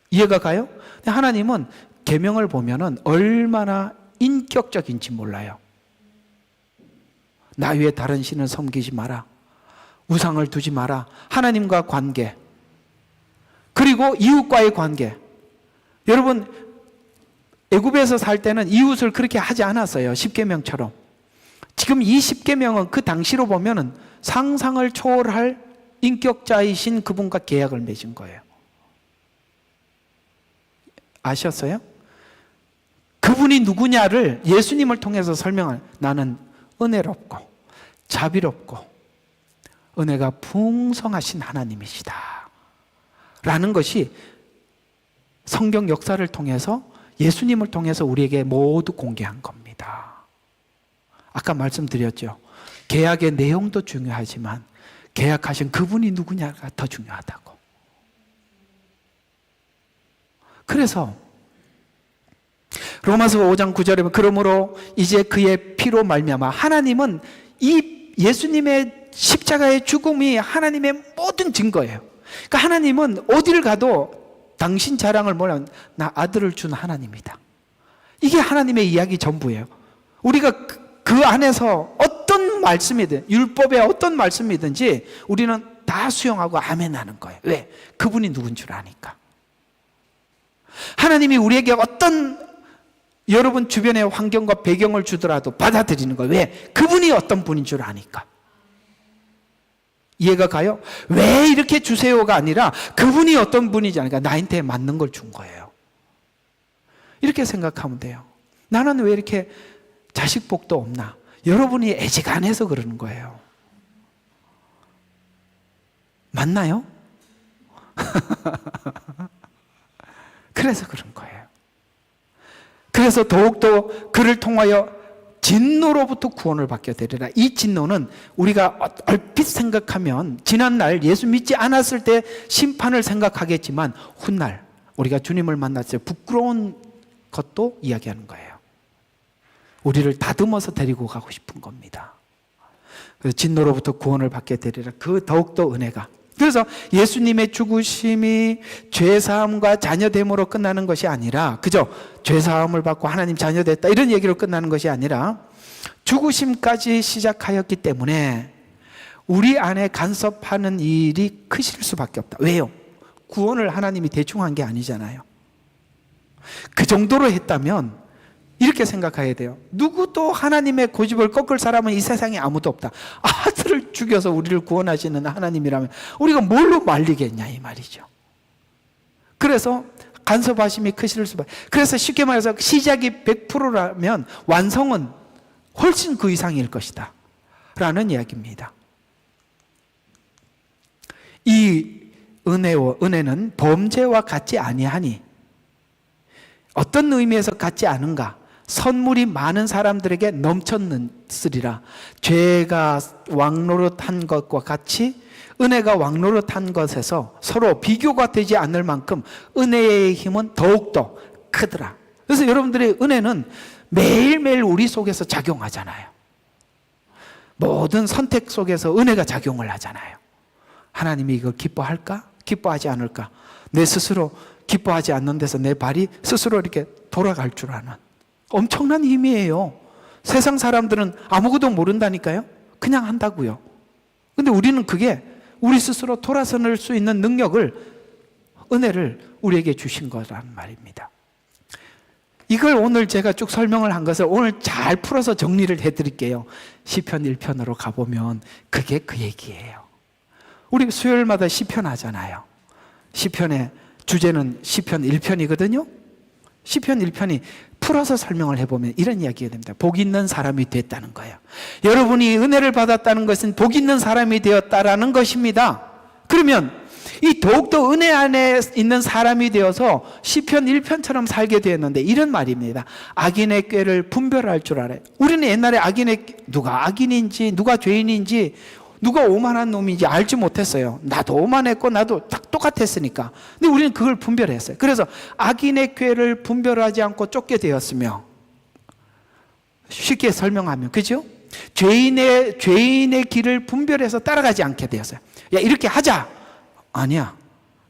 이해가 가요? 근데 하나님은 계명을 보면은 얼마나 인격적인지 몰라요. 나 외에 다른 신을 섬기지 마라. 우상을 두지 마라. 하나님과 관계. 그리고 이웃과의 관계. 여러분 애굽에서 살 때는 이웃을 그렇게 하지 않았어요. 10계명처럼. 지금 이 10계명은 그 당시로 보면은 상상을 초월할 인격자이신 그분과 계약을 맺은 거예요. 아셨어요? 그분이 누구냐를 예수님을 통해서 설명할, 나는 은혜롭고 자비롭고 은혜가 풍성하신 하나님이시다 라는 것이 성경 역사를 통해서 예수님을 통해서 우리에게 모두 공개한 겁니다. 아까 말씀드렸죠. 계약의 내용도 중요하지만 계약하신 그분이 누구냐가 더 중요하다고. 그래서 로마서 5장 9절에 보면 그러므로 이제 그의 피로 말미암아 하나님은 이 예수님의 십자가의 죽음이 하나님의 모든 증거예요. 그러니까 하나님은 어디를 가도 당신 자랑을 뭐냐면 나 아들을 준 하나님이다. 이게 하나님의 이야기 전부예요. 우리가 그 안에서 어떤 말씀이든 율법의 어떤 말씀이든지 우리는 다 수용하고 아멘 하는 거예요. 왜? 그분이 누군 줄 아니까. 하나님이 우리에게 어떤 여러분 주변의 환경과 배경을 주더라도 받아들이는 거예요. 왜? 그분이 어떤 분인 줄 아니까. 이해가 가요? 왜 이렇게 주세요가 아니라 그분이 어떤 분인지 아니까 나한테 맞는 걸 준 거예요. 이렇게 생각하면 돼요. 나는 왜 이렇게 자식 복도 없나? 여러분이 애지간해서 그러는 거예요. 맞나요? 그래서 그런 거예요. 그래서 더욱더 그를 통하여 진노로부터 구원을 받게 되리라. 이 진노는 우리가 얼핏 생각하면 지난날 예수 믿지 않았을 때 심판을 생각하겠지만 훗날 우리가 주님을 만났을 때 부끄러운 것도 이야기하는 거예요. 우리를 다듬어서 데리고 가고 싶은 겁니다. 그래서 진노로부터 구원을 받게 되리라. 그 더욱더 은혜가. 그래서 예수님의 죽으심이 죄사함과 자녀됨으로 끝나는 것이 아니라 그저 죄사함을 받고 하나님 자녀됐다 이런 얘기로 끝나는 것이 아니라 죽으심까지 시작하였기 때문에 우리 안에 간섭하는 일이 크실 수밖에 없다. 왜요? 구원을 하나님이 대충 한 게 아니잖아요. 그 정도로 했다면 이렇게 생각해야 돼요. 누구도 하나님의 고집을 꺾을 사람은 이 세상에 아무도 없다. 아들을 죽여서 우리를 구원하시는 하나님이라면 우리가 뭘로 말리겠냐 이 말이죠. 그래서 간섭하심이 크실 수밖에. 그래서 쉽게 말해서 시작이 100%라면 완성은 훨씬 그 이상일 것이다 라는 이야기입니다. 이 은혜는 범죄와 같지 아니하니 어떤 의미에서 같지 않은가? 선물이 많은 사람들에게 넘쳤으리라. 죄가 왕노릇한 것과 같이 은혜가 왕노릇한 것에서 서로 비교가 되지 않을 만큼 은혜의 힘은 더욱더 크더라. 그래서 여러분들의 은혜는 매일매일 우리 속에서 작용하잖아요. 모든 선택 속에서 은혜가 작용을 하잖아요. 하나님이 이걸 기뻐할까? 기뻐하지 않을까? 내 스스로 기뻐하지 않는 데서 내 발이 스스로 이렇게 돌아갈 줄 아는 엄청난 힘이에요. 세상 사람들은 아무것도 모른다니까요. 그냥 한다고요. 근데 우리는 그게 우리 스스로 돌아서는 수 있는 능력을, 은혜를 우리에게 주신 거란 말입니다. 이걸 오늘 제가 쭉 설명을 한 것을 오늘 잘 풀어서 정리를 해드릴게요. 시편 1편으로 가보면 그게 그 얘기예요. 우리 수요일마다 시편 하잖아요. 시편의 주제는 시편 1편이거든요. 시편 1편이 풀어서 설명을 해보면 이런 이야기가 됩니다. 복 있는 사람이 됐다는 거예요. 여러분이 은혜를 받았다는 것은 복 있는 사람이 되었다라는 것입니다. 그러면 이 더욱더 은혜 안에 있는 사람이 되어서 시편 1편처럼 살게 되었는데 이런 말입니다. 악인의 꾀를 분별할 줄 알아요. 우리는 옛날에 누가 악인인지 누가 죄인인지 누가 오만한 놈인지 알지 못했어요. 나도 오만했고 나도 똑같았으니까. 근데 우리는 그걸 분별했어요. 그래서 악인의 꾀를 분별하지 않고 쫓게 되었으며, 쉽게 설명하면 그죠? 죄인의 길을 분별해서 따라가지 않게 되었어요. 야, 이렇게 하자. 아니야.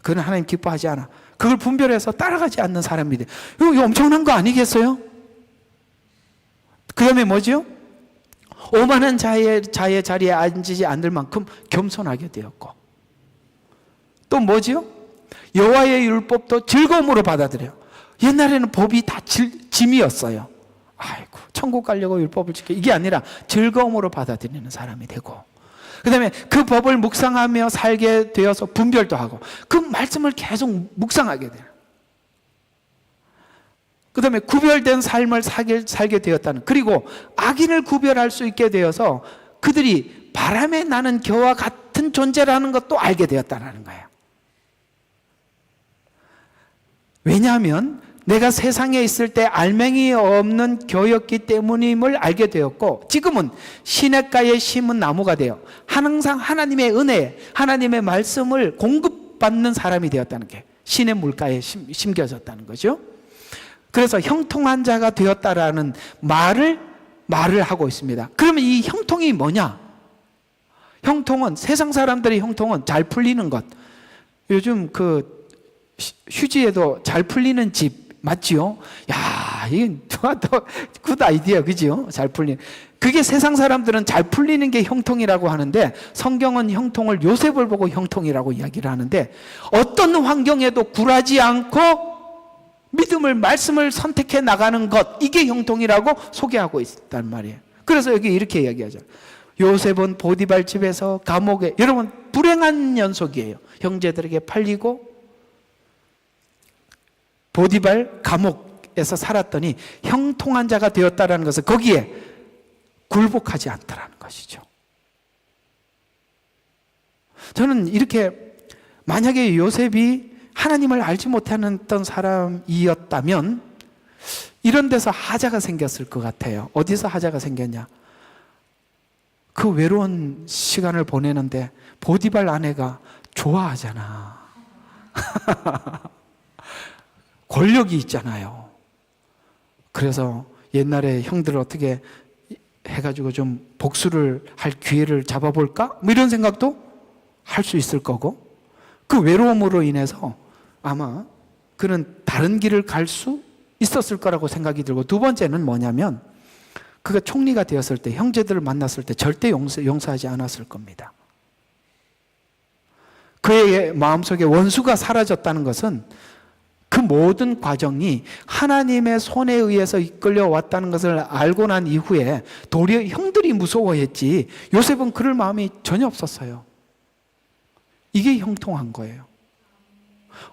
그건 하나님 기뻐하지 않아. 그걸 분별해서 따라가지 않는 사람이 돼. 이거 엄청난 거 아니겠어요? 그 다음에 뭐죠? 오만한 자의 자리에 앉지 않을 만큼 겸손하게 되었고, 또 뭐지요? 여호와의 율법도 즐거움으로 받아들여요. 옛날에는 법이 다 짐이었어요. 아이고, 천국 가려고 율법을 지켜, 이게 아니라 즐거움으로 받아들이는 사람이 되고, 그 다음에 그 법을 묵상하며 살게 되어서 분별도 하고 그 말씀을 계속 묵상하게 돼요. 그 다음에 구별된 삶을 살게 되었다는, 그리고 악인을 구별할 수 있게 되어서 그들이 바람에 나는 겨와 같은 존재라는 것도 알게 되었다는 거예요. 왜냐하면 내가 세상에 있을 때 알맹이 없는 겨였기 때문임을 알게 되었고, 지금은 시냇가에 심은 나무가 되어 항상 하나님의 은혜, 하나님의 말씀을 공급받는 사람이 되었다는 게 시냇 물가에 심겨졌다는 거죠. 그래서 형통한 자가 되었다라는 말을 하고 있습니다. 그러면 이 형통이 뭐냐? 형통은, 세상 사람들의 형통은 잘 풀리는 것. 요즘 그 휴지에도 잘 풀리는 집 맞지요? 야, 이게 더 굿 아이디어, 그지요? 잘 풀리는. 그게 세상 사람들은 잘 풀리는 게 형통이라고 하는데, 성경은 형통을 요셉을 보고 형통이라고 이야기를 하는데, 어떤 환경에도 굴하지 않고 믿음을, 말씀을 선택해 나가는 것, 이게 형통이라고 소개하고 있단 말이에요. 그래서 여기 이렇게 이야기하죠. 요셉은 보디발 집에서 감옥에, 여러분 불행한 연속이에요. 형제들에게 팔리고 보디발 감옥에서 살았더니 형통한 자가 되었다라는 것은 거기에 굴복하지 않더라는 것이죠. 저는 이렇게, 만약에 요셉이 하나님을 알지 못했던 사람이었다면 이런 데서 하자가 생겼을 것 같아요. 어디서 하자가 생겼냐? 그 외로운 시간을 보내는데 보디발 아내가 좋아하잖아. 권력이 있잖아요. 그래서 옛날에 형들 어떻게 해가지고 좀 복수를 할 기회를 잡아볼까? 뭐 이런 생각도 할 수 있을 거고, 그 외로움으로 인해서 아마 그는 다른 길을 갈 수 있었을 거라고 생각이 들고, 두 번째는 뭐냐면 그가 총리가 되었을 때, 형제들을 만났을 때 절대 용서하지 않았을 겁니다. 그의 마음속에 원수가 사라졌다는 것은 그 모든 과정이 하나님의 손에 의해서 이끌려 왔다는 것을 알고 난 이후에 도리어 형들이 무서워했지 요셉은 그럴 마음이 전혀 없었어요. 이게 형통한 거예요.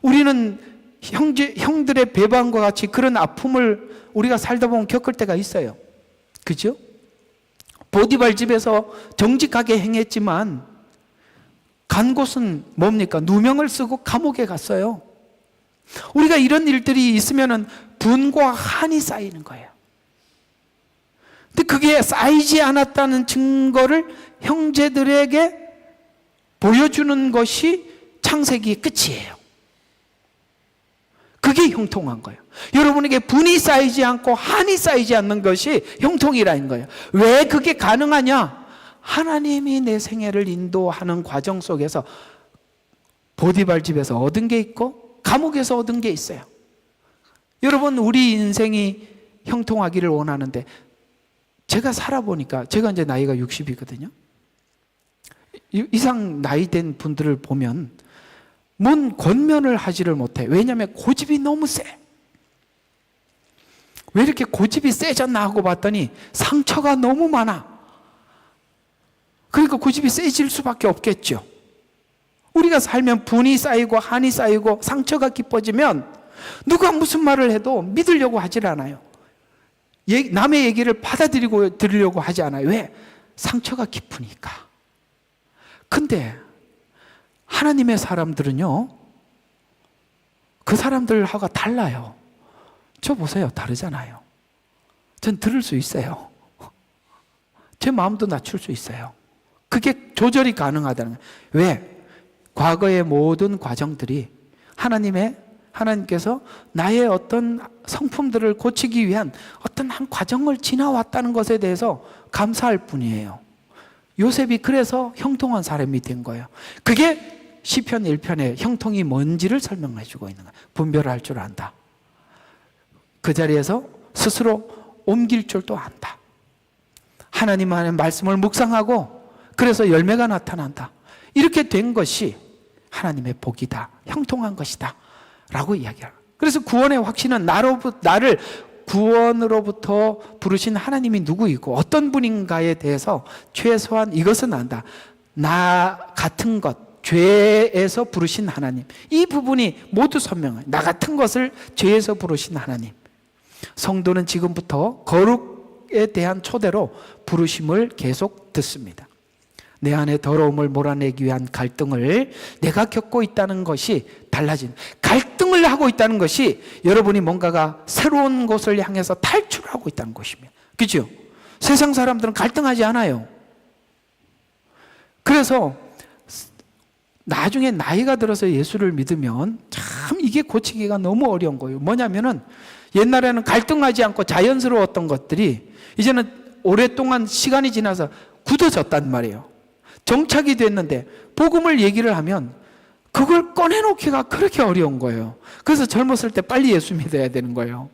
우리는 형들의 배반과 같이 그런 아픔을 우리가 살다 보면 겪을 때가 있어요. 그죠? 보디발 집에서 정직하게 행했지만 간 곳은 뭡니까? 누명을 쓰고 감옥에 갔어요. 우리가 이런 일들이 있으면 분과 한이 쌓이는 거예요. 근데 그게 쌓이지 않았다는 증거를 형제들에게 보여주는 것이 창세기의 끝이에요. 그게 형통한 거예요. 여러분에게 분이 쌓이지 않고 한이 쌓이지 않는 것이 형통이라는 거예요. 왜 그게 가능하냐? 하나님이 내 생애를 인도하는 과정 속에서 보디발 집에서 얻은 게 있고 감옥에서 얻은 게 있어요. 여러분, 우리 인생이 형통하기를 원하는데, 제가 살아보니까, 제가 이제 나이가 60이거든요. 이상 나이 된 분들을 보면 뭔 권면을 하지를 못해. 왜냐하면 고집이 너무 세. 왜 이렇게 고집이 세졌나 하고 봤더니 상처가 너무 많아. 그러니까 고집이 세질 수밖에 없겠죠. 우리가 살면 분이 쌓이고 한이 쌓이고 상처가 깊어지면 누가 무슨 말을 해도 믿으려고 하질 않아요. 남의 얘기를 들으려고 하지 않아요. 왜? 상처가 깊으니까. 근데 하나님의 사람들은요, 그 사람들하고 달라요. 저 보세요, 다르잖아요. 전 들을 수 있어요. 제 마음도 낮출 수 있어요. 그게 조절이 가능하다는 거예요. 왜? 과거의 모든 과정들이 하나님께서 나의 어떤 성품들을 고치기 위한 어떤 한 과정을 지나왔다는 것에 대해서 감사할 뿐이에요. 요셉이 그래서 형통한 사람이 된 거예요. 그게 시편 1편의 형통이 뭔지를 설명해 주고 있는 거예요. 분별할 줄 안다. 그 자리에서 스스로 옮길 줄도 안다. 하나님의 말씀을 묵상하고 그래서 열매가 나타난다. 이렇게 된 것이 하나님의 복이다. 형통한 것이다. 라고 이야기해요. 그래서 구원의 확신은 나를 구원으로부터 부르신 하나님이 누구이고 어떤 분인가에 대해서 최소한 이것은 안다. 나 같은 것, 죄에서 부르신 하나님. 이 부분이 모두 선명해요. 나 같은 것을 죄에서 부르신 하나님. 성도는 지금부터 거룩에 대한 초대로 부르심을 계속 듣습니다. 내 안에 더러움을 몰아내기 위한 갈등을 내가 겪고 있다는 것이 달라진, 갈등을 하고 있다는 것이 여러분이 뭔가가 새로운 곳을 향해서 탈출하고 있다는 것입니다. 그렇죠? 세상 사람들은 갈등하지 않아요. 그래서 나중에 나이가 들어서 예수를 믿으면 참 이게 고치기가 너무 어려운 거예요. 뭐냐면은 옛날에는 갈등하지 않고 자연스러웠던 것들이 이제는 오랫동안 시간이 지나서 굳어졌단 말이에요. 정착이 됐는데 복음을 얘기를 하면 그걸 꺼내놓기가 그렇게 어려운 거예요. 그래서 젊었을 때 빨리 예수 믿어야 되는 거예요.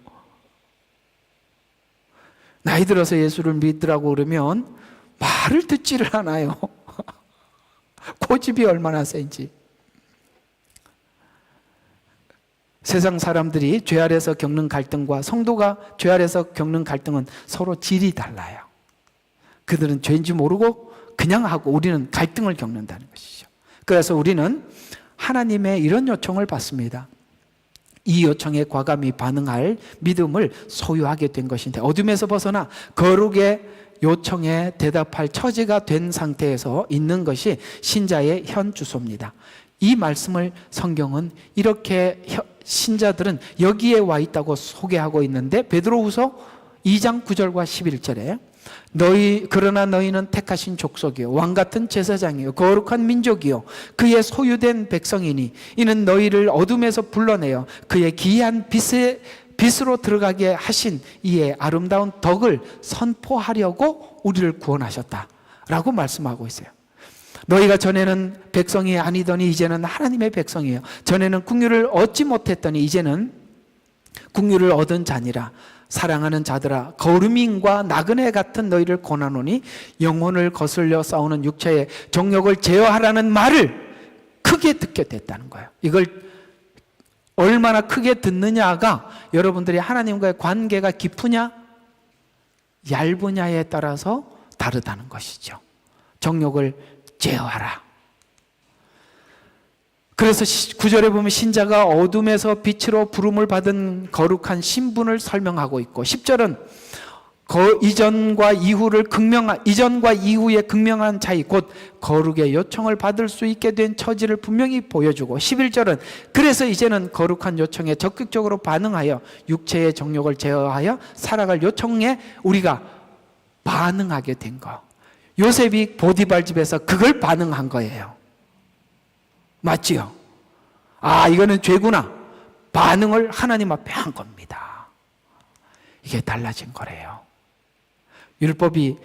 나이 들어서 예수를 믿으라고 그러면 말을 듣지를 않아요. 고집이 얼마나 센지. 세상 사람들이 죄 아래서 겪는 갈등과 성도가 죄 아래서 겪는 갈등은 서로 질이 달라요. 그들은 죄인지 모르고 그냥 하고 우리는 갈등을 겪는다는 것이죠. 그래서 우리는 하나님의 이런 요청을 받습니다. 이 요청에 과감히 반응할 믿음을 소유하게 된 것인데, 어둠에서 벗어나 거룩의 요청에 대답할 처지가 된 상태에서 있는 것이 신자의 현 주소입니다. 이 말씀을 성경은 이렇게 신자들은 여기에 와 있다고 소개하고 있는데, 베드로후서 2장 9절과 11절에 그러나 너희는 택하신 족속이요 왕같은 제사장이요 거룩한 민족이요 그의 소유된 백성이니 이는 너희를 어둠에서 불러내어 그의 기이한 빛으로 들어가게 하신 이의 아름다운 덕을 선포하려고 우리를 구원하셨다 라고 말씀하고 있어요. 너희가 전에는 백성이 아니더니 이제는 하나님의 백성이에요. 전에는 국류를 얻지 못했더니 이제는 국류를 얻은 자니라. 사랑하는 자들아, 거루민과 나그네 같은 너희를 권하노니 영혼을 거슬려 싸우는 육체의 정욕을 제어하라는 말을 크게 듣게 됐다는 거예요. 이걸 얼마나 크게 듣느냐가 여러분들이 하나님과의 관계가 깊으냐 얇으냐에 따라서 다르다는 것이죠. 정욕을 제어하라. 그래서 9절에 보면 신자가 어둠에서 빛으로 부름을 받은 거룩한 신분을 설명하고 있고, 10절은 이전과 이후의 극명한 차이, 곧 거룩의 요청을 받을 수 있게 된 처지를 분명히 보여주고, 11절은 그래서 이제는 거룩한 요청에 적극적으로 반응하여 육체의 정욕을 제어하여 살아갈 요청에 우리가 반응하게 된 거. 요셉이 보디발 집에서 그걸 반응한 거예요. 맞지요? 아, 이거는 죄구나. 반응을 하나님 앞에 한 겁니다. 이게 달라진 거래요. 율법이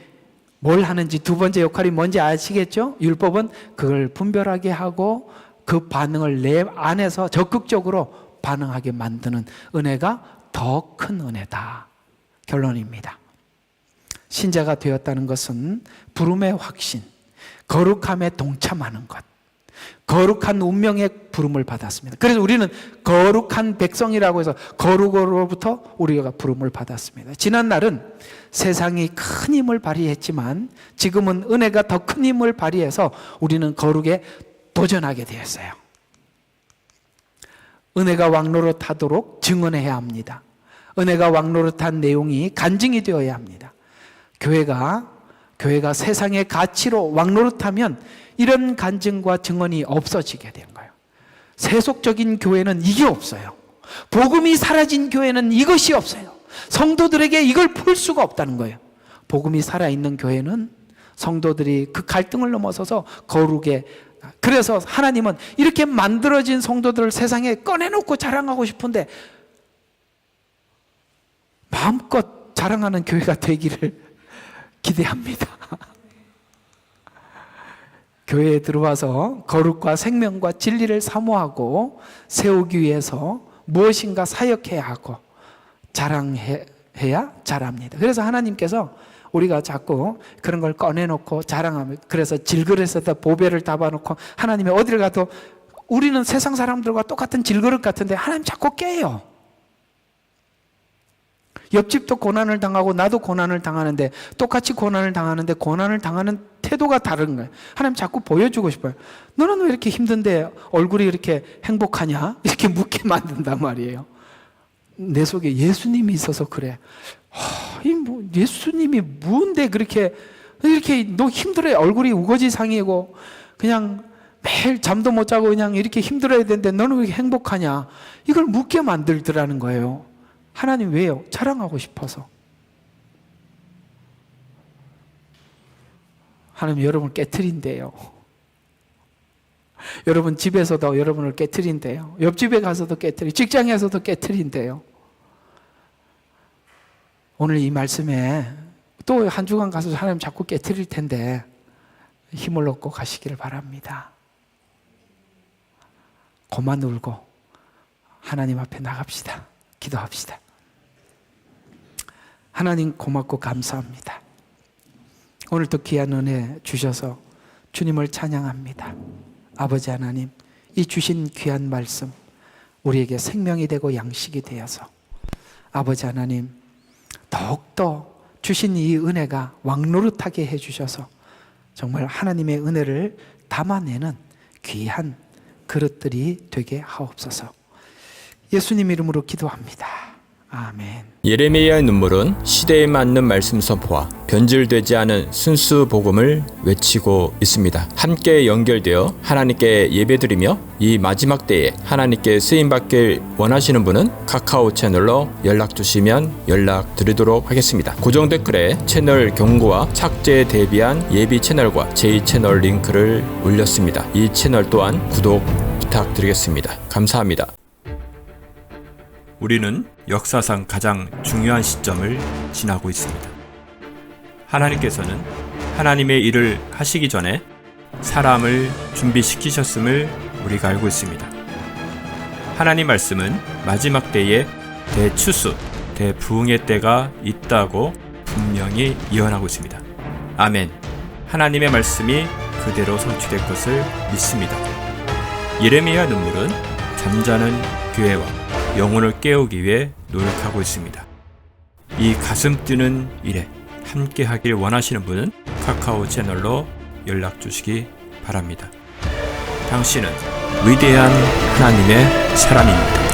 뭘 하는지 두 번째 역할이 뭔지 아시겠죠? 율법은 그걸 분별하게 하고 그 반응을 내 안에서 적극적으로 반응하게 만드는 은혜가 더 큰 은혜다. 결론입니다. 신자가 되었다는 것은 부름의 확신, 거룩함에 동참하는 것, 거룩한 운명의 부름을 받았습니다. 그래서 우리는 거룩한 백성이라고 해서 거룩으로부터 우리가 부름을 받았습니다. 지난 날은 세상이 큰 힘을 발휘했지만 지금은 은혜가 더 큰 힘을 발휘해서 우리는 거룩에 도전하게 되었어요. 은혜가 왕노릇하도록 증언해야 합니다. 은혜가 왕노릇한 내용이 간증이 되어야 합니다. 교회가 세상의 가치로 왕노릇하면 이런 간증과 증언이 없어지게 된 거예요. 세속적인 교회는 이게 없어요. 복음이 사라진 교회는 이것이 없어요. 성도들에게 이걸 풀 수가 없다는 거예요. 복음이 살아있는 교회는 성도들이 그 갈등을 넘어서서 거룩에, 그래서 하나님은 이렇게 만들어진 성도들을 세상에 꺼내놓고 자랑하고 싶은데 마음껏 자랑하는 교회가 되기를 기대합니다. 교회에 들어와서 거룩과 생명과 진리를 사모하고 세우기 위해서 무엇인가 사역해야 하고 자랑해야 잘합니다. 그래서 하나님께서 우리가 자꾸 그런 걸 꺼내놓고 자랑하면, 그래서 질그릇에다 보배를 담아놓고 하나님이 어디를 가도 우리는 세상 사람들과 똑같은 질그릇 같은데 하나님 자꾸 깨요. 옆집도 고난을 당하고 나도 고난을 당하는데 똑같이 고난을 당하는데 고난을 당하는 태도가 다른 거예요. 하나님 자꾸 보여주고 싶어요. 너는 왜 이렇게 힘든데 얼굴이 이렇게 행복하냐? 이렇게 묻게 만든단 말이에요. 내 속에 예수님이 있어서 그래. 예수님이 뭔데 그렇게 너 힘들어요. 얼굴이 우거지상이고 그냥 매일 잠도 못 자고 그냥 이렇게 힘들어야 되는데 너는 왜 이렇게 행복하냐? 이걸 묻게 만들더라는 거예요. 하나님 왜요? 자랑하고 싶어서. 하나님 여러분을 깨트린대요. 여러분 집에서도 여러분을 깨트린대요. 옆집에 가서도 깨트리, 직장에서도 깨트린대요. 오늘 이 말씀에 또 한 주간 가서 하나님 자꾸 깨트릴 텐데 힘을 얻고 가시기를 바랍니다. 그만 울고 하나님 앞에 나갑시다. 기도합시다. 하나님 고맙고 감사합니다. 오늘도 귀한 은혜 주셔서 주님을 찬양합니다. 아버지 하나님, 이 주신 귀한 말씀 우리에게 생명이 되고 양식이 되어서 아버지 하나님 더욱더 주신 이 은혜가 왕노릇하게 해주셔서 정말 하나님의 은혜를 담아내는 귀한 그릇들이 되게 하옵소서. 예수님 이름으로 기도합니다. 아멘. 예레미야의 눈물은 시대에 맞는 말씀 선포와 변질되지 않은 순수 복음을 외치고 있습니다. 함께 연결되어 하나님께 예배드리며 이 마지막 때에 하나님께 쓰임받길 원하시는 분은 카카오 채널로 연락 주시면 연락 드리도록 하겠습니다. 고정 댓글에 채널 경고와 삭제에 대비한 예비 채널과 제2채널 링크를 올렸습니다. 이 채널 또한 구독 부탁드리겠습니다. 감사합니다. 우리는 역사상 가장 중요한 시점을 지나고 있습니다. 하나님께서는 하나님의 일을 하시기 전에 사람을 준비시키셨음을 우리가 알고 있습니다. 하나님 말씀은 마지막 때에 대추수, 대부흥의 때가 있다고 분명히 예언하고 있습니다. 아멘. 하나님의 말씀이 그대로 성취될 것을 믿습니다. 예레미야 눈물은 잠자는 교회와 영혼을 깨우기 위해 노력하고 있습니다. 이 가슴 뛰는 일에 함께 하길 원하시는 분은 카카오 채널로 연락 주시기 바랍니다. 당신은 위대한 하나님의 사람입니다.